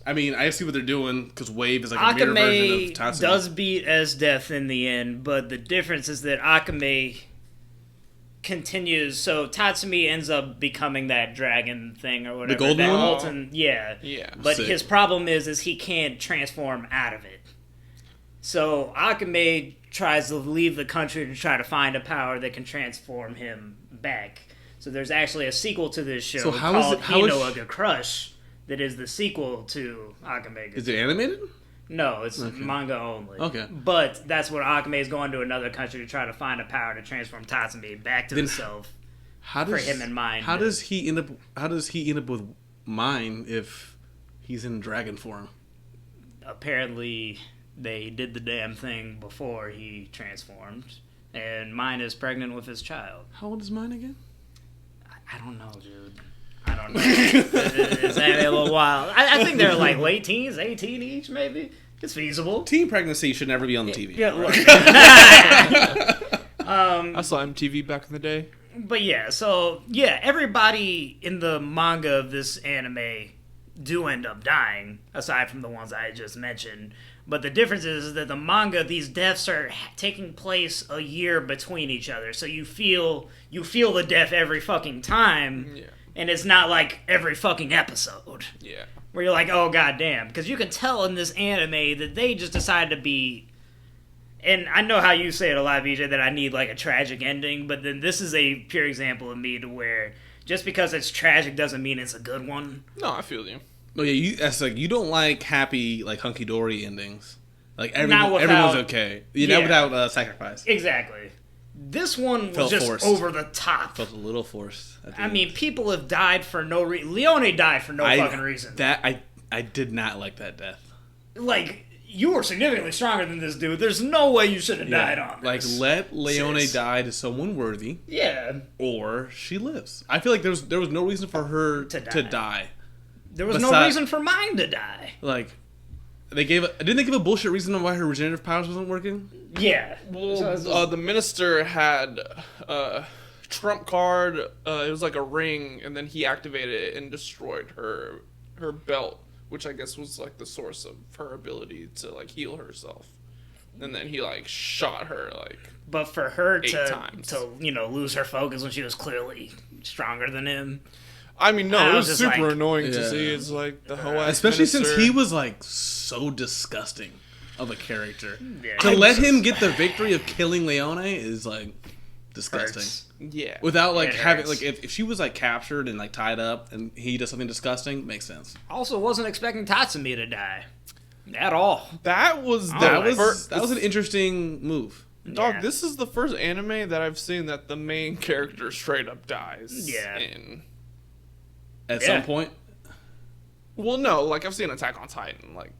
I mean, I see what they're doing because Wave is like a mirror version Akame of Tatsumi. does beat as death in the end, but the difference is that Akame continues. So Tatsumi ends up becoming that dragon thing or whatever. golden that one? molten, yeah. Yeah. But Sick. his problem is he can't transform out of it. So Akame tries to leave the country to try to find a power that can transform him back. So there's actually a sequel to this show So how is called it- how is- Hinoa Ga Crush that is the sequel to Akame Ga Is it animated? No, it's manga only. Okay. But that's where Akame is going to another country to try to find a power to transform Tatsumi back to Then himself. How does him and Mine. How does he end up? How does he end up with Mine if he's in dragon form? Apparently, they did the damn thing before he transformed. And Mine is pregnant with his child. How old is Mine again? I don't know, dude. I don't know. It's a little wild. I think they're like late teens, 18 each, maybe. It's feasible. Teen pregnancy should never be on the TV. Yeah, look. I saw MTV back in the day. But yeah, so yeah, everybody in the manga of this anime do end up dying, aside from the ones I just mentioned. But the difference is that the manga, these deaths are taking place a year between each other. So you feel the death every fucking time. Yeah. And it's not like every fucking episode. Yeah. Where you're like, oh, goddamn. Because you can tell in this anime that they just decided to be... And I know how you say it a lot, BJ, that I need, like, a tragic ending. But then this is a pure example of me to where just because it's tragic doesn't mean it's a good one. No, I feel you. Oh yeah, that's like you don't like happy like hunky dory endings. Like Not without- everyone's okay. Yeah. Not without sacrifice. Exactly. This one was Felt just forced. over the top. Felt a little forced. I mean, people have died for no reason. Leone died for no fucking reason. I did not like that death. Like, you were significantly stronger than this dude. There's no way you should have died on Like, this. let Leone Sis. die to someone worthy, Yeah. or she lives. I feel like there was no reason for her to die. There was no reason for mine to die. Like, didn't they give a bullshit reason why her regenerative powers wasn't working? Yeah. Well, the minister had trump card. It was like a ring, and then he activated it and destroyed her belt, which I guess was like the source of her ability to like heal herself. And then he like shot her like. But for her 8 times. to lose her focus when she was clearly stronger than him. I mean, no, I it was was just super like- annoying to Yeah. see. It's like the whole ass Especially since minister. he was like so disgusting of a character. Yeah. To let him get the victory of killing Leone is like disgusting. Hurts. Yeah. Without like It having hurts. like if she was like captured and like tied up and he does something disgusting, makes sense. Also, wasn't expecting Tatsumi to die. At all. That was the That first. was an interesting move. Dog, Yeah. this is the first anime that I've seen that the main character straight up dies. Yeah. In. At Yeah. some point, Well, no, like I've seen Attack on Titan. Like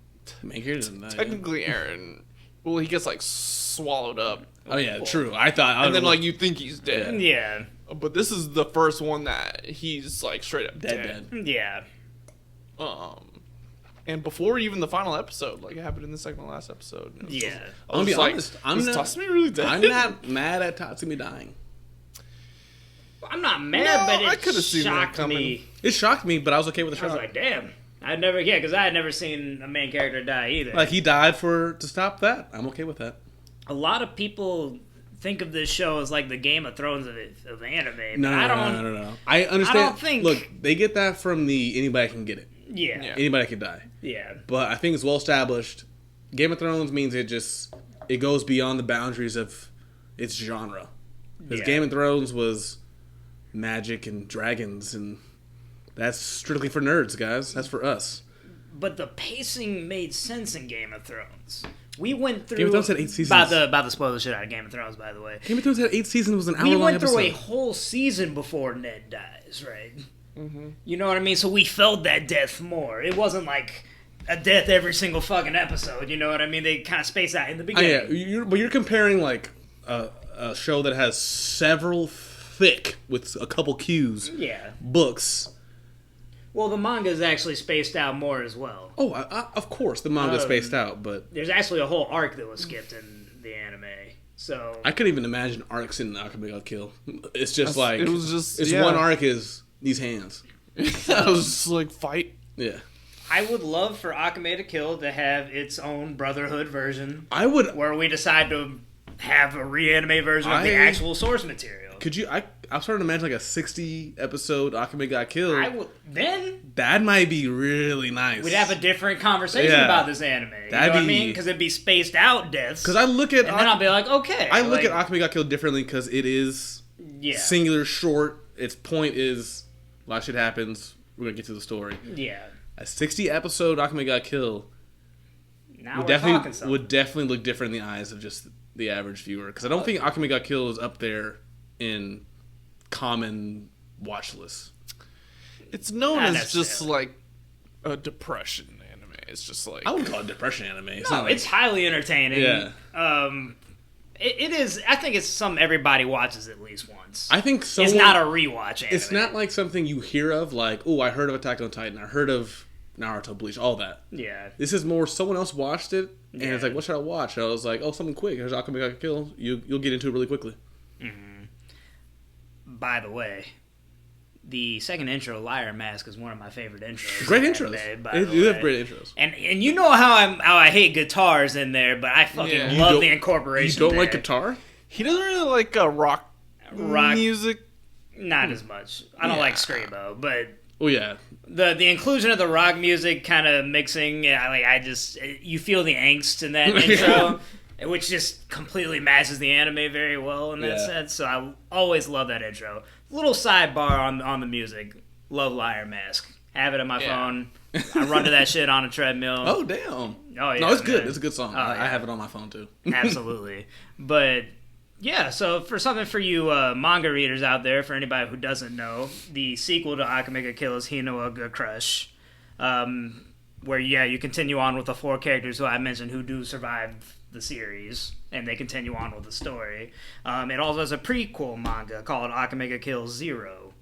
make her didn't die. technically, Eren. Well, he gets like swallowed up. Oh yeah, true. I thought, And then like you think he's dead. Yeah. But this is the first one that he's like straight up dead. Yeah. And before even the final episode, like it happened in the second to last episode. It was Yeah. just- I I'm was gonna be like, honest. is Tatsumi really dead? I'm not mad at Tatsumi dying. I'm not mad, No, but I it coulda seen that shocked coming. me. It shocked me, but I was okay with the I was shock. like, damn. Because I had never seen a main character die either. Like he died to stop that. I'm okay with that. A lot of people think of this show as like the Game of Thrones of anime. No, but I don't. no. I understand. I don't think- Look, they get that from the anybody can get it. Yeah. Yeah. Anybody can die. Yeah. But I think it's well established. Game of Thrones means it goes beyond the boundaries of its genre. Because Yeah. Game of Thrones was magic and dragons, and that's strictly for nerds, guys. That's for us. But the pacing made sense in Game of Thrones. We went through. Game of Thrones had 8 seasons. About to spoil the shit out of Game of Thrones, by the way. Game of Thrones had 8 seasons. Was an We hour-long went through episode. a whole season before Ned dies, right? Mm-hmm. You know what I mean? So we felt that death more. It wasn't like a death every single fucking episode. You know what I mean? They kind of space out in the Oh, beginning. yeah, but you're comparing like a show that has several thick with a couple cues Yeah. books. Well, the manga is actually spaced out more as well. Oh, of course, the manga's spaced out, but There's actually a whole arc that was skipped in the anime. So I couldn't even imagine arcs in Akame Ga Kill. It's just like it was just it's yeah. one arc is these hands. I was just like fight. Yeah, I would love for Akame to Kill to have its own Brotherhood version, I would. where we decide to have a reanime version of the I- actual source material. Could you? I'm starting to imagine like a 60 episode Akame Ga Kill. I would then That might be really nice. we'd have a different conversation Yeah. about this anime. You That'd know what I be- mean? Because it'd be spaced out deaths. Because I look at and then I'll be like, okay. I look like, at Akame Ga Kill differently because it is yeah, singular, short. Its point is a lot of shit happens. We're gonna get to the story. yeah. A 60 episode Akame Ga Kill Now would we're talking definitely something. would definitely look different in the eyes of just the average viewer. Because I don't think Akame Ga Kill is up there in common watch lists. It's known Not as just necessarily. like a depression anime. It's just like I wouldn't call it depression anime. It's No, not like- it's highly entertaining. Yeah. It is. I think it's something everybody watches at least once. I think It's not a rewatch anime. It's not like something you hear of, like, oh, I heard of Attack on Titan, I heard of Naruto, Bleach, all that. Yeah. This is more someone else watched it, and it's Yeah. like, what should I watch? And I was like, oh, something quick. Here's Akame Ga Kill. You'll get into it really quickly. By the way, the second intro, Liar Mask, is one of my favorite intros. Great intros. You have great intros. And you know how I hate guitars in there, but I fucking love the incorporation. You don't like guitar? He doesn't really like rock music. Not as much. I don't like screamo, but the inclusion of the rock music kind of mixing, you feel the angst in that intro, which just completely matches the anime very well in that sense. So I always love that intro. Little sidebar on the music. Love Liar Mask. Have it on my phone. I run to that shit on a treadmill. Oh damn! Oh yeah, no, it's good. It's a good song. I have it on my phone too. Absolutely, but. Yeah, so for something for you manga readers out there, for anybody who doesn't know, the sequel to Akame Ga Kill is Hino Ga Crush, where, you continue on with the 4 characters who I mentioned who do survive the series, and they continue on with the story. It also has a prequel manga called Akame Ga Kill 0,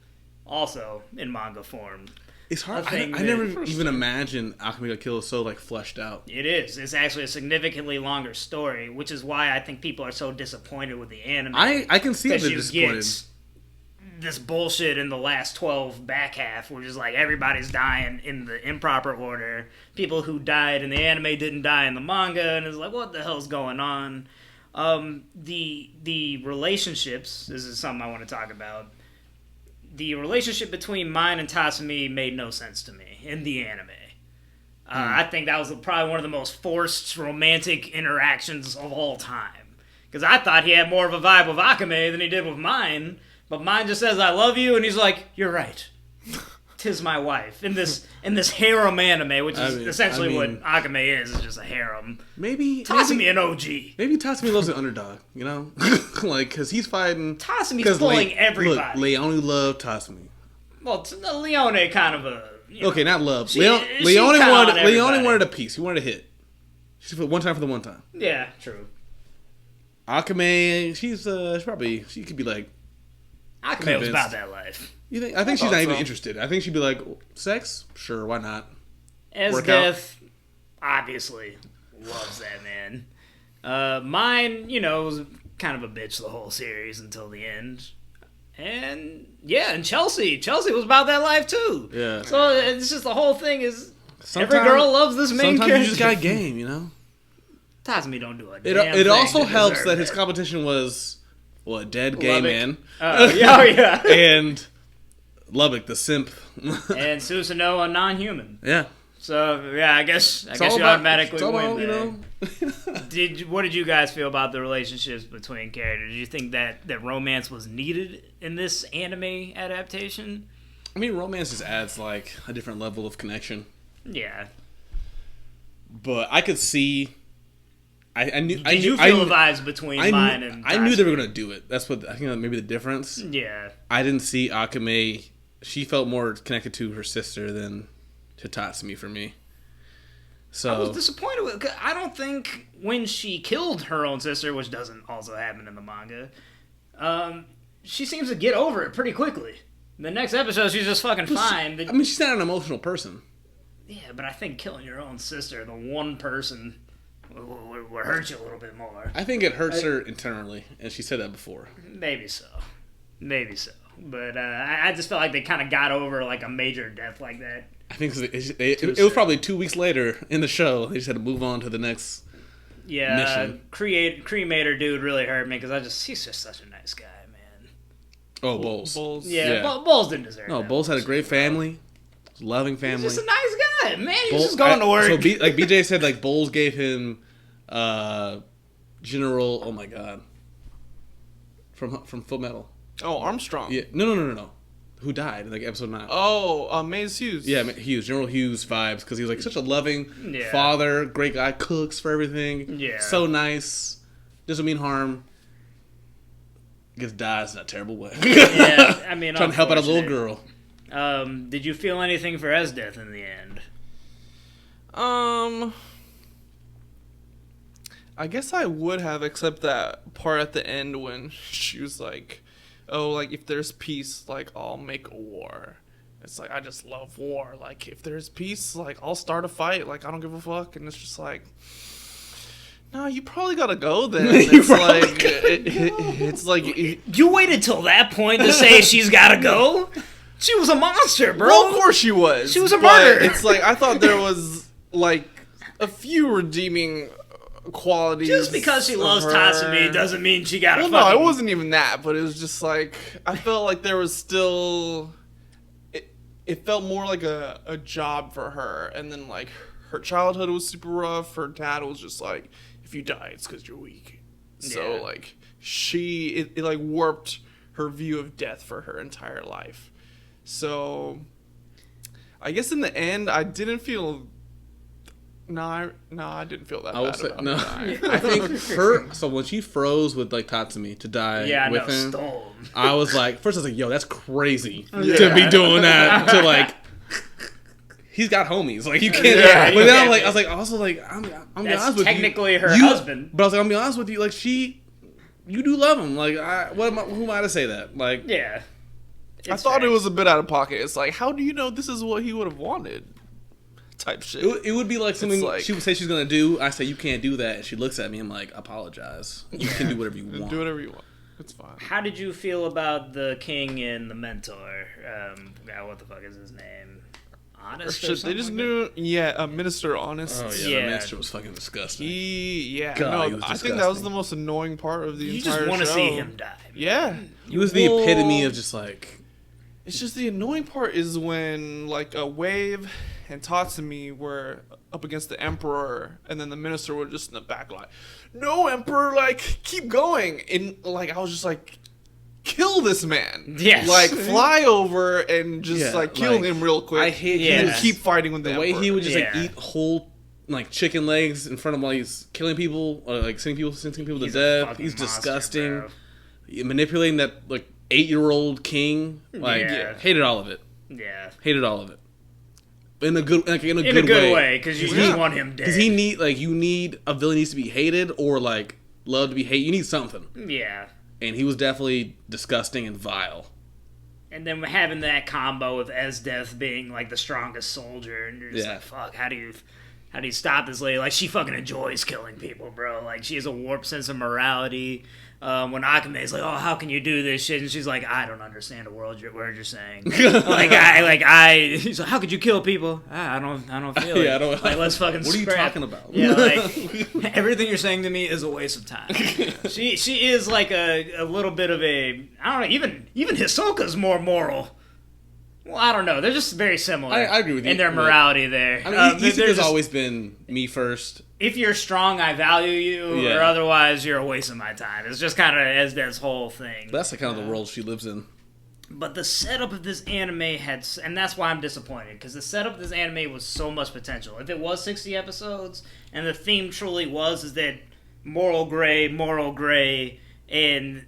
also in manga form. It's hard. I never even imagined Akame Ga Kill is so fleshed out. It is. It's actually a significantly longer story, which is why I think people are so disappointed with the anime. I can see that they're disappointed. This bullshit in the last 12 back half, where just everybody's dying in the improper order. People who died in the anime didn't die in the manga, and it's what the hell's going on? The relationships. This is something I want to talk about. The relationship between Mine and Tatsumi made no sense to me in the anime. I think that was probably one of the most forced romantic interactions of all time. Because I thought he had more of a vibe with Akame than he did with Mine. But Mine just says, I love you, and he's like, you're right. 'Tis my wife. In this harem anime, which is essentially what Akame is just a harem. Maybe Tatsumi an OG. Maybe Tatsumi loves an underdog, because he's fighting. Tatsumi's pulling everybody. Look, Leone loved Tatsumi. Well, Leone kind of a... okay, not love. Leone wanted a piece. He wanted a hit. She put one time for the one time. Yeah, true. Akame, she could be Akame was about that life. You think? I think she's not even interested. I think she'd be like, sex? Sure, why not? Death, obviously, loves that man. Mine, was kind of a bitch the whole series until the end. And, and Chelsea. Chelsea was about that life, too. Yeah. So it's just the whole thing is, every girl loves this main character. Sometimes you just got game, Tatsumi don't do it. It also helps that his competition was, a dead gay man. Yeah. And Lubbock, the simp. And Susanoo, a non-human. Yeah. So, I guess you automatically win there. What did you guys feel about the relationships between characters? Did you think that romance was needed in this anime adaptation? I mean, romance just adds, a different level of connection. Yeah. But I could see... Did you feel the vibes between Mine and Tatsumi? I knew they were going to do it. That's what I think maybe the difference. Yeah. I didn't see Akame... She felt more connected to her sister than to Tatsumi for me. So I was disappointed with it. I don't think when she killed her own sister, which doesn't also happen in the manga, she seems to get over it pretty quickly. The next episode, she's just fucking fine. She's not an emotional person. Yeah, but I think killing your own sister, the one person, would hurt you a little bit more. I think it hurts her internally, and she said that before. Maybe so. But I just felt like they kind of got over a major death like that. I think it was probably 2 weeks later in the show. They just had to move on to the next mission. Cremator dude really hurt me because he's just such a nice guy, man. Oh, Bowles. Yeah. Bowles didn't deserve No, Bowles had a great family. Loving family. He's just a nice guy, man. He's just going to work. So BJ said Bowles gave him General, oh my god, from Full Metal. Oh, Armstrong. Yeah, no. Who died in episode 9? Oh, Maze Hughes. Yeah, Hughes, General Hughes vibes, because he was such a loving father, great guy, cooks for everything. Yeah, so nice, doesn't mean harm. Gets dies in a terrible way. Yeah, I mean, trying to help out a little girl. Did you feel anything for Esdeath in the end? I guess I would have, except that part at the end when she was like, oh, if there's peace, I'll make a war. It's I just love war. If there's peace, I'll start a fight. I don't give a fuck. And it's just no, you probably gotta go then. It's you waited till that point to say she's gotta go? She was a monster, bro. Well, of course she was. She was a but murderer. It's like, I thought there was, like, a few redeeming qualities. Just because she loves of her. Tatsumi doesn't mean she got Well, no, it wasn't even that, but it was just like, I felt like there was still, it felt more like a job for her, and then like her childhood was super rough. Her dad was just like, if you die, it's because you're weak. So like it like warped her view of death for her entire life. So I guess in the end, I didn't feel. No, I didn't feel that bad about no. her dying. I think her. So when she froze with like Tatsumi to die with him, Storm. I was like, first I was like, yo, that's crazy to be doing that to like. He's got homies, like you can't. Yeah, but you then can't I'm like, do I was like, also like, I'm be That's honest with you. technically her husband. But I was like, I'm be honest with you, like you do love him. Like, who am I to say that? Like, Yeah. I thought it was a bit out of pocket. It's like, how do you know this is what he would have wanted? Type shit. it would be like something like, she would say she's gonna do. I say you can't do that, and she looks at me. I'm like, apologize. You can do whatever you want. Do whatever you want. It's fine. How did you feel about the king and the mentor? What the fuck is his name? Honest or They something just like knew, Minister Honest. Oh yeah, Yeah. the minister was fucking disgusting. God, he was I think that was disgusting. the most annoying part of the You entire just want to show. see him die. Yeah. He was the epitome of just like. It's just the annoying part is when like a Wave and Tatsumi were up against the Emperor, and then the minister were just in the back like, "No, Emperor, like keep going." And like I was just like, "Kill this man!" Yes. Like fly over and just Yeah, like kill like, him real quick. I hate and his- keep fighting with the The way Emperor. he would just like Yeah. eat whole like chicken legs in front of while he's killing people, or like sentencing people He's to a death. fucking He's monster, disgusting. bro. Manipulating that like 8-year-old king. Like Yeah. hated all of it. Yeah. Hated all of it. In a good In a good way, because you just want him dead. Because you need a villain needs to be hated or like loved to be hated. You need something, Yeah. and he was definitely disgusting and vile. And then having that combo with Esdeath being like the strongest soldier, and you're just Yeah. like, fuck, how do you stop this lady? Like, she fucking enjoys killing people, bro. Like, she has a warped sense of morality. When Akame is like, oh, how can you do this shit? And she's like, I don't understand a word you're saying. He's like, how could you kill people? I don't feel it. Yeah, I don't. Like, let's fucking What are you scrap. talking about? Yeah, like everything you're saying to me is a waste of time. She is like a little bit of a, I don't know, even Hisoka's more moral. Well, I don't know. They're just very similar. I agree with you. In their morality there. I mean, they're Isuka's just- always been me first. if you're strong, I value you, Yeah. or otherwise you're a waste of my time. It's just kind of Esdeath's whole thing. That's the kind of the world she lives in. But the setup of this anime had, and that's why I'm disappointed, because the setup of this anime was so much potential. If it was 60 episodes, and the theme truly is that moral gray, and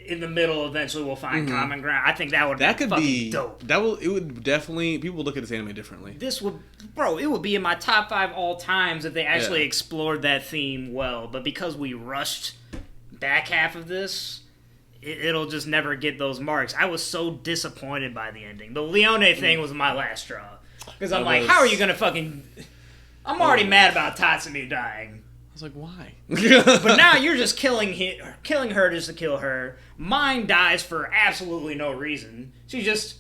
in the middle eventually we'll find common ground, I think that would be fucking dope. It would definitely, people would look at this anime differently. This would, bro, it would be in my top 5 all times if they actually Yeah. explored that theme well. But because we rushed back half of this, it'll just never get those marks. I was so disappointed by the ending. The Leone thing was my last straw. Because I'm like, how are you gonna fucking... I'm already mad about Tatsumi dying. I was like, why? But now you're just killing her just to kill her. Mine dies for absolutely no reason. She just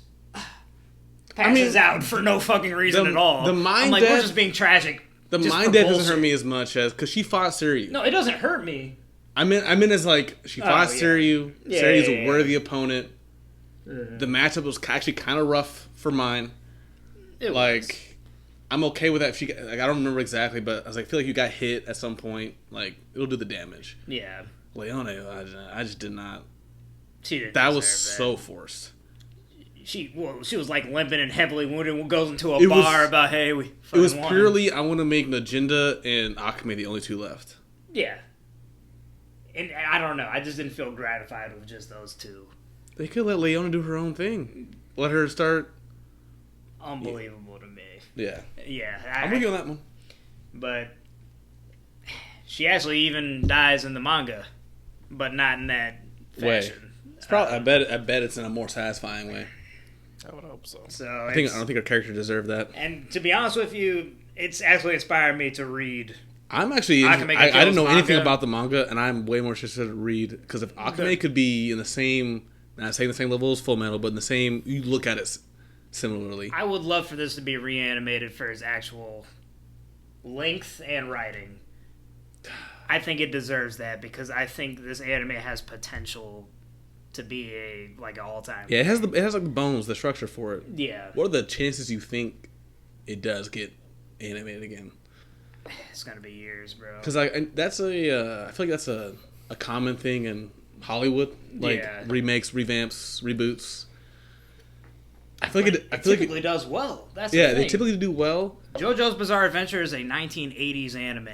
passes out for no fucking reason at all. the mind I'm like, death- we're just being tragic. The just mind for death doesn't bullshit. hurt me as much as because she fought Suryu. No, it doesn't hurt me. I mean as like she fought yeah. Suryu. Yeah, Suryu's yeah, a yeah. worthy opponent. The matchup was actually kind of rough for mine. It was. Like, I'm okay with that. If she, like, I don't remember exactly, but I was like, I feel like you got hit at some point. Like, it'll do the damage. Yeah. Leone, I just did not. She didn't That was deserve so forced. She was like limping and heavily wounded and goes into a It was- bar about, hey, we It fucking was won. purely, I want to make Najinda and Akame the only two left. Yeah. And I don't know. I just didn't feel gratified with just those two. They could let Leone do her own thing. Let her start. Unbelievable to me. Yeah. Yeah. I'm with you on that one. But she actually even dies in the manga, but not in that fashion. It's probably, I bet it's in a more satisfying way. I would hope so. So I don't think her character deserved that. and to be honest with you, it's actually inspired me to read. I'm actually. Akame Ga I didn't know Kill's anything manga. about the manga, and I'm way more interested to read because if Akame could be in the same, not saying the same level as Full Metal, but in the same, you look at it similarly. I would love for this to be reanimated for its actual length and writing. I think it deserves that because I think this anime has potential to be an all-time. Yeah, it has like the bones, the structure for it. Yeah. What are the chances you think it does get animated again? It's gonna be years, bro. Because I feel like that's a common thing in Hollywood, like remakes, revamps, reboots. I feel like it typically does well. That's the thing. They typically do well. JoJo's Bizarre Adventure is a 1980s anime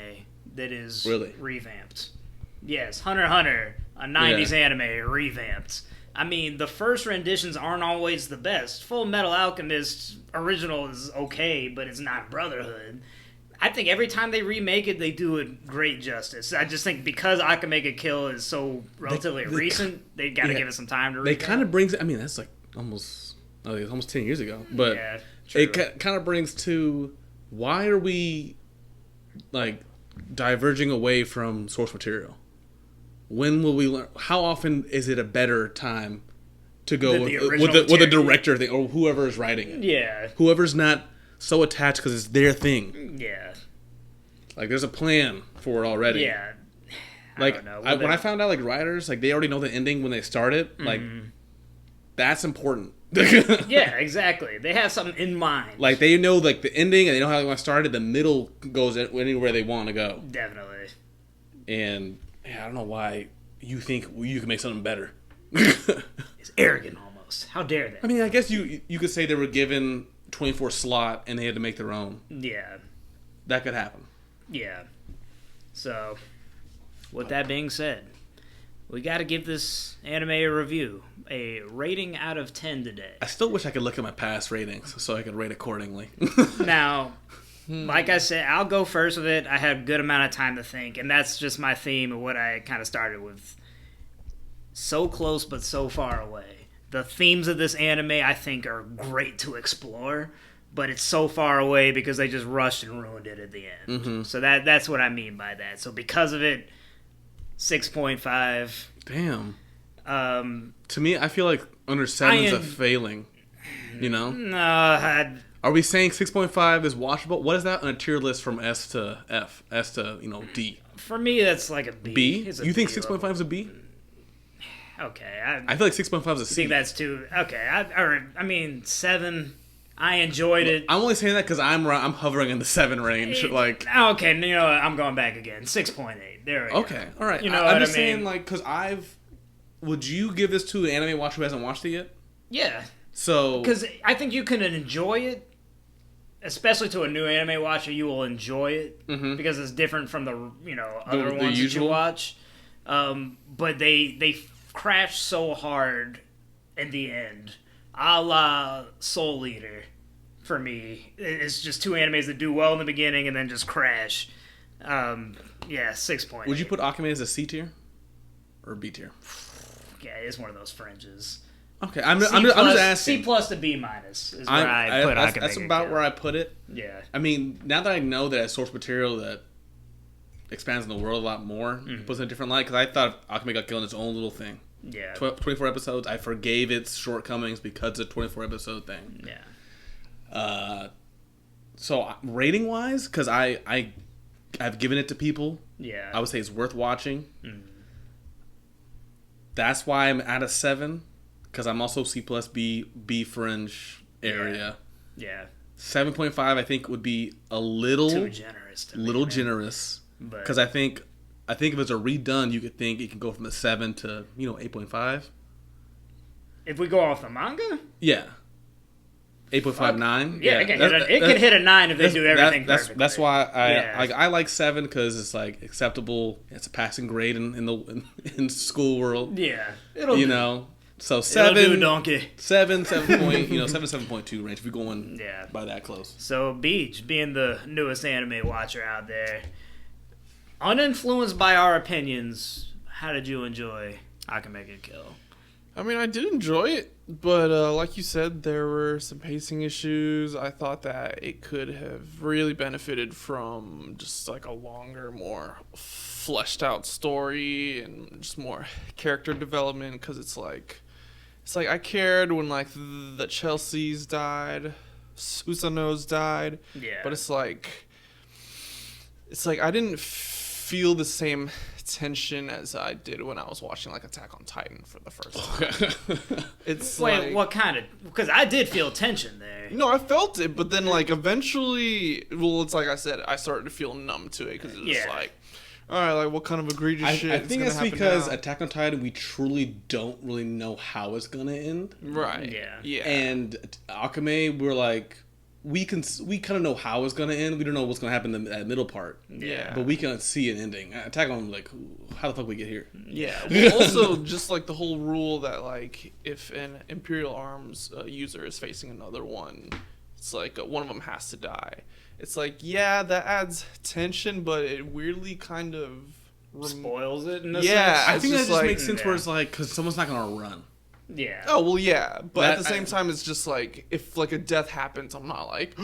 that is really revamped. Yes, Hunter x Hunter, a 90s anime revamped. I mean, the first renditions aren't always the best. Full Metal Alchemist original is okay, but it's not Brotherhood. I think every time they remake it, they do it great justice. I just think because Akame Ga Kill is so relatively recent, they got to give it some time to. They kind of brings. I mean, that's like almost 10 years ago, but it kind of brings to why are we like diverging away from source material? When will we learn? How often is it a better time to go with the director thing or whoever is writing it? Yeah, whoever's not so attached because it's their thing. Yeah, like there's a plan for it already. Yeah, like I don't know. When I found out like writers like they already know the ending when they start it, like that's important. Yeah, exactly. They have something in mind. Like they know like the ending and they know how they want to start it. The middle goes anywhere they want to go. Definitely. And I don't know why you think you can make something better. It's arrogant almost. How dare they? I mean, I guess you could say they were given 24 slot and they had to make their own. Yeah. That could happen. Yeah. So, with that being said, we got to give this anime a review. A rating out of 10 today. I still wish I could look at my past ratings so I could rate accordingly. Now, like I said, I'll go first with it. I had a good amount of time to think, and that's just my theme of what I kind of started with. So close, but so far away. The themes of this anime, I think, are great to explore, but it's so far away because they just rushed and ruined it at the end. Mm-hmm. So that's what I mean by that. So because of it, 6.5. Damn. To me, I feel like under 7 is a failing. You know? No, Are we saying 6.5 is watchable? What is that on a tier list from S to F? S to, D? For me, that's like a B. B? You think 6.5 is a B? Okay. I feel like 6.5 is a C. I think that's too... Okay. I mean, 7... I enjoyed it. I'm only saying that because I'm hovering in the 7 range. Like, okay, you know what? I'm going back again. 6.8. There we go. Okay, all right. You know I'm what just I mean? saying, like, because would you give this to an anime watcher who hasn't watched it yet? Yeah. So... Because I think you can enjoy it, especially to a new anime watcher, you will enjoy it because it's different from the other ones that you watch. But they crash so hard in the end, a la Soul Eater. For me, it's just two animes that do well in the beginning and then just crash. 6 point. Would you put Akame as a C tier or B tier? Yeah, it's one of those fringes. Okay, I'm just asking. C plus to B minus is where I put Akame. That's about where I put it. Yeah. I mean, now that I know that it's source material that expands in the world a lot more, puts in a different light, because I thought Akame Ga Kill in its own little thing. Yeah. 24 episodes. I forgave its shortcomings because it's a 24 episode thing. Yeah. So rating wise, because I've given it to people. Yeah. I would say it's worth watching. Mm. That's why I'm at a 7, because I'm also C plus B fringe area. Yeah. 7.5 I think would be a little too generous. Generous, because I think if it's a redone, you could think it can go from a 7 to 8.5. If we go off the manga, yeah. 8.5, 9. Yeah, it can hit a 9 if they do everything perfectly. That's why I like 7, because it's like acceptable. It's a passing grade in school world. Yeah, So 7, it'll do, donkey. 7 7.2 range if you're going by that close. So Beach, being the newest anime watcher out there, uninfluenced by our opinions, how did you enjoy Akame Ga Kill? I mean, I did enjoy it, but like you said, there were some pacing issues. I thought that it could have really benefited from just like a longer, more fleshed out story and just more character development, because it's it's like I cared when like the Chelseas died, Susanos died. Yeah. But it's like I didn't feel the same tension as I did when I was watching like Attack on Titan for the first time. It's Wait, like, what kind of? Because I did feel tension there. no, I felt it, but then like eventually, well, it's like I said, I started to feel numb to it because it was like, all right, like what kind of egregious shit? I think that's because now? Attack on Titan, we truly don't really know how it's gonna end. Right. Yeah. And Akame, we're like, we kind of know how it's gonna end. We don't know what's gonna happen in that middle part. Yeah. But we can see an ending. Attack on, like, how the fuck we get here? Yeah. Well, also, just like the whole rule that like if an Imperial Arms user is facing another one, it's like one of them has to die. It's like, yeah, that adds tension, but it weirdly kind of Spoils it in a Yeah, sense. I think that just just like- makes sense where it's like, because someone's not gonna run. Yeah. Oh well, yeah, but at That- the same time, it's just like if like a death happens, I'm not like,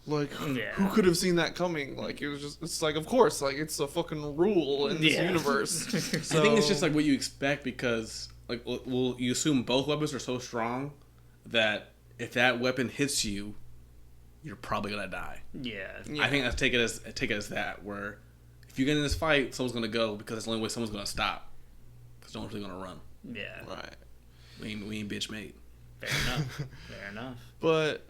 like who could have seen that coming? Like it was just, it's like of course, like it's a fucking rule in this universe. So, I think it's just like what you expect because like well you assume both weapons are so strong that if that weapon hits you, you're probably gonna die. Yeah. I think I take it as that where if you get in this fight, someone's gonna go because that's the only way someone's gonna stop because no one's really gonna run. Yeah. right. We ain't bitch made. Fair enough. Fair enough. But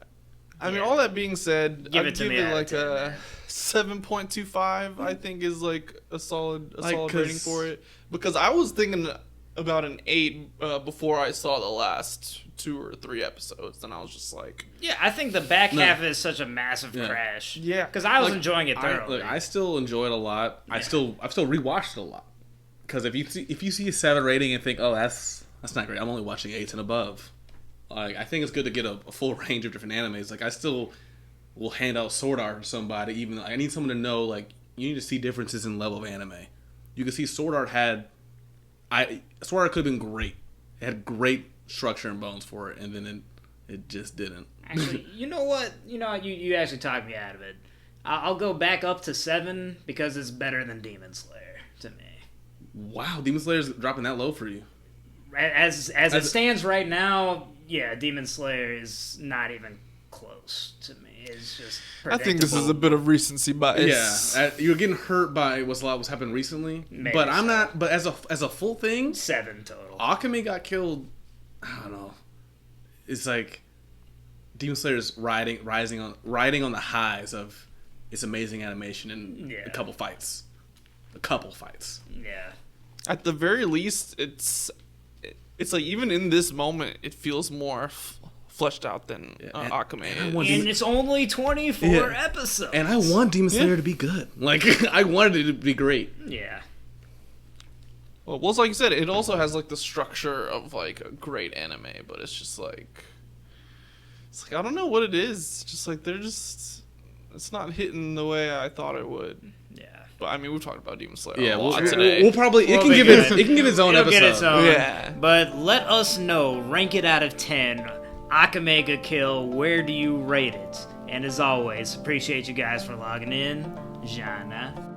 I mean, Yeah. all that being said, Give I'd it to give me it out of like 10, a man. 7.25. I think is like a solid Like, rating 'cause- for it because I was thinking about an 8 before I saw the last 2 or 3 episodes, and I was just like, Yeah, I think the back No. half is such a massive Yeah. crash. Yeah. Because I was Like, enjoying it thoroughly. I still enjoy it a lot. Yeah. I've still rewatched it a lot because if you see a 7 rating and think, oh that's not great, I'm only watching 8s and above. Like I think it's good to get a full range of different animes. Like I still will hand out Sword Art to somebody, even though I need someone to know. Like you need to see differences in level of anime. You can see Sword Art Sword Art could have been great. It had great structure and bones for it, and then it just didn't. Actually, you know what? You actually talked me out of it. I'll go back up to 7 because it's better than Demon Slayer to me. Wow, Demon Slayer's dropping that low for you. As it stands right now, yeah, Demon Slayer is not even close to me. It's just I think this is a predictable. bit of recency bias. Yeah, you're getting hurt by what's happened recently, Maybe but I'm so. not. But as a full thing, 7 total. Akame Got Killed. I don't know. It's like Demon Slayer's riding on the highs of its amazing animation and Yeah. a couple fights. Yeah. At the very least, it's like even in this moment, it feels more fleshed out than and- Akame. and I is. want- And it's only 24 Yeah. episodes. And I want Demon Slayer to be good. Like I wanted it to be great. Yeah. Well, it's like you said, it also has like the structure of like a great anime, but it's like I don't know what it is. It's just like it's not hitting the way I thought it would. Yeah. But I mean, we've talked about Demon Slayer Yeah, a lot we'll today. probably We'll it can be give good. it can give its own It'll episode. get its own. Yeah. But let us know. Rank it out of 10. Akame Ga Kill. Where do you rate it? And as always, appreciate you guys for logging in. Jana.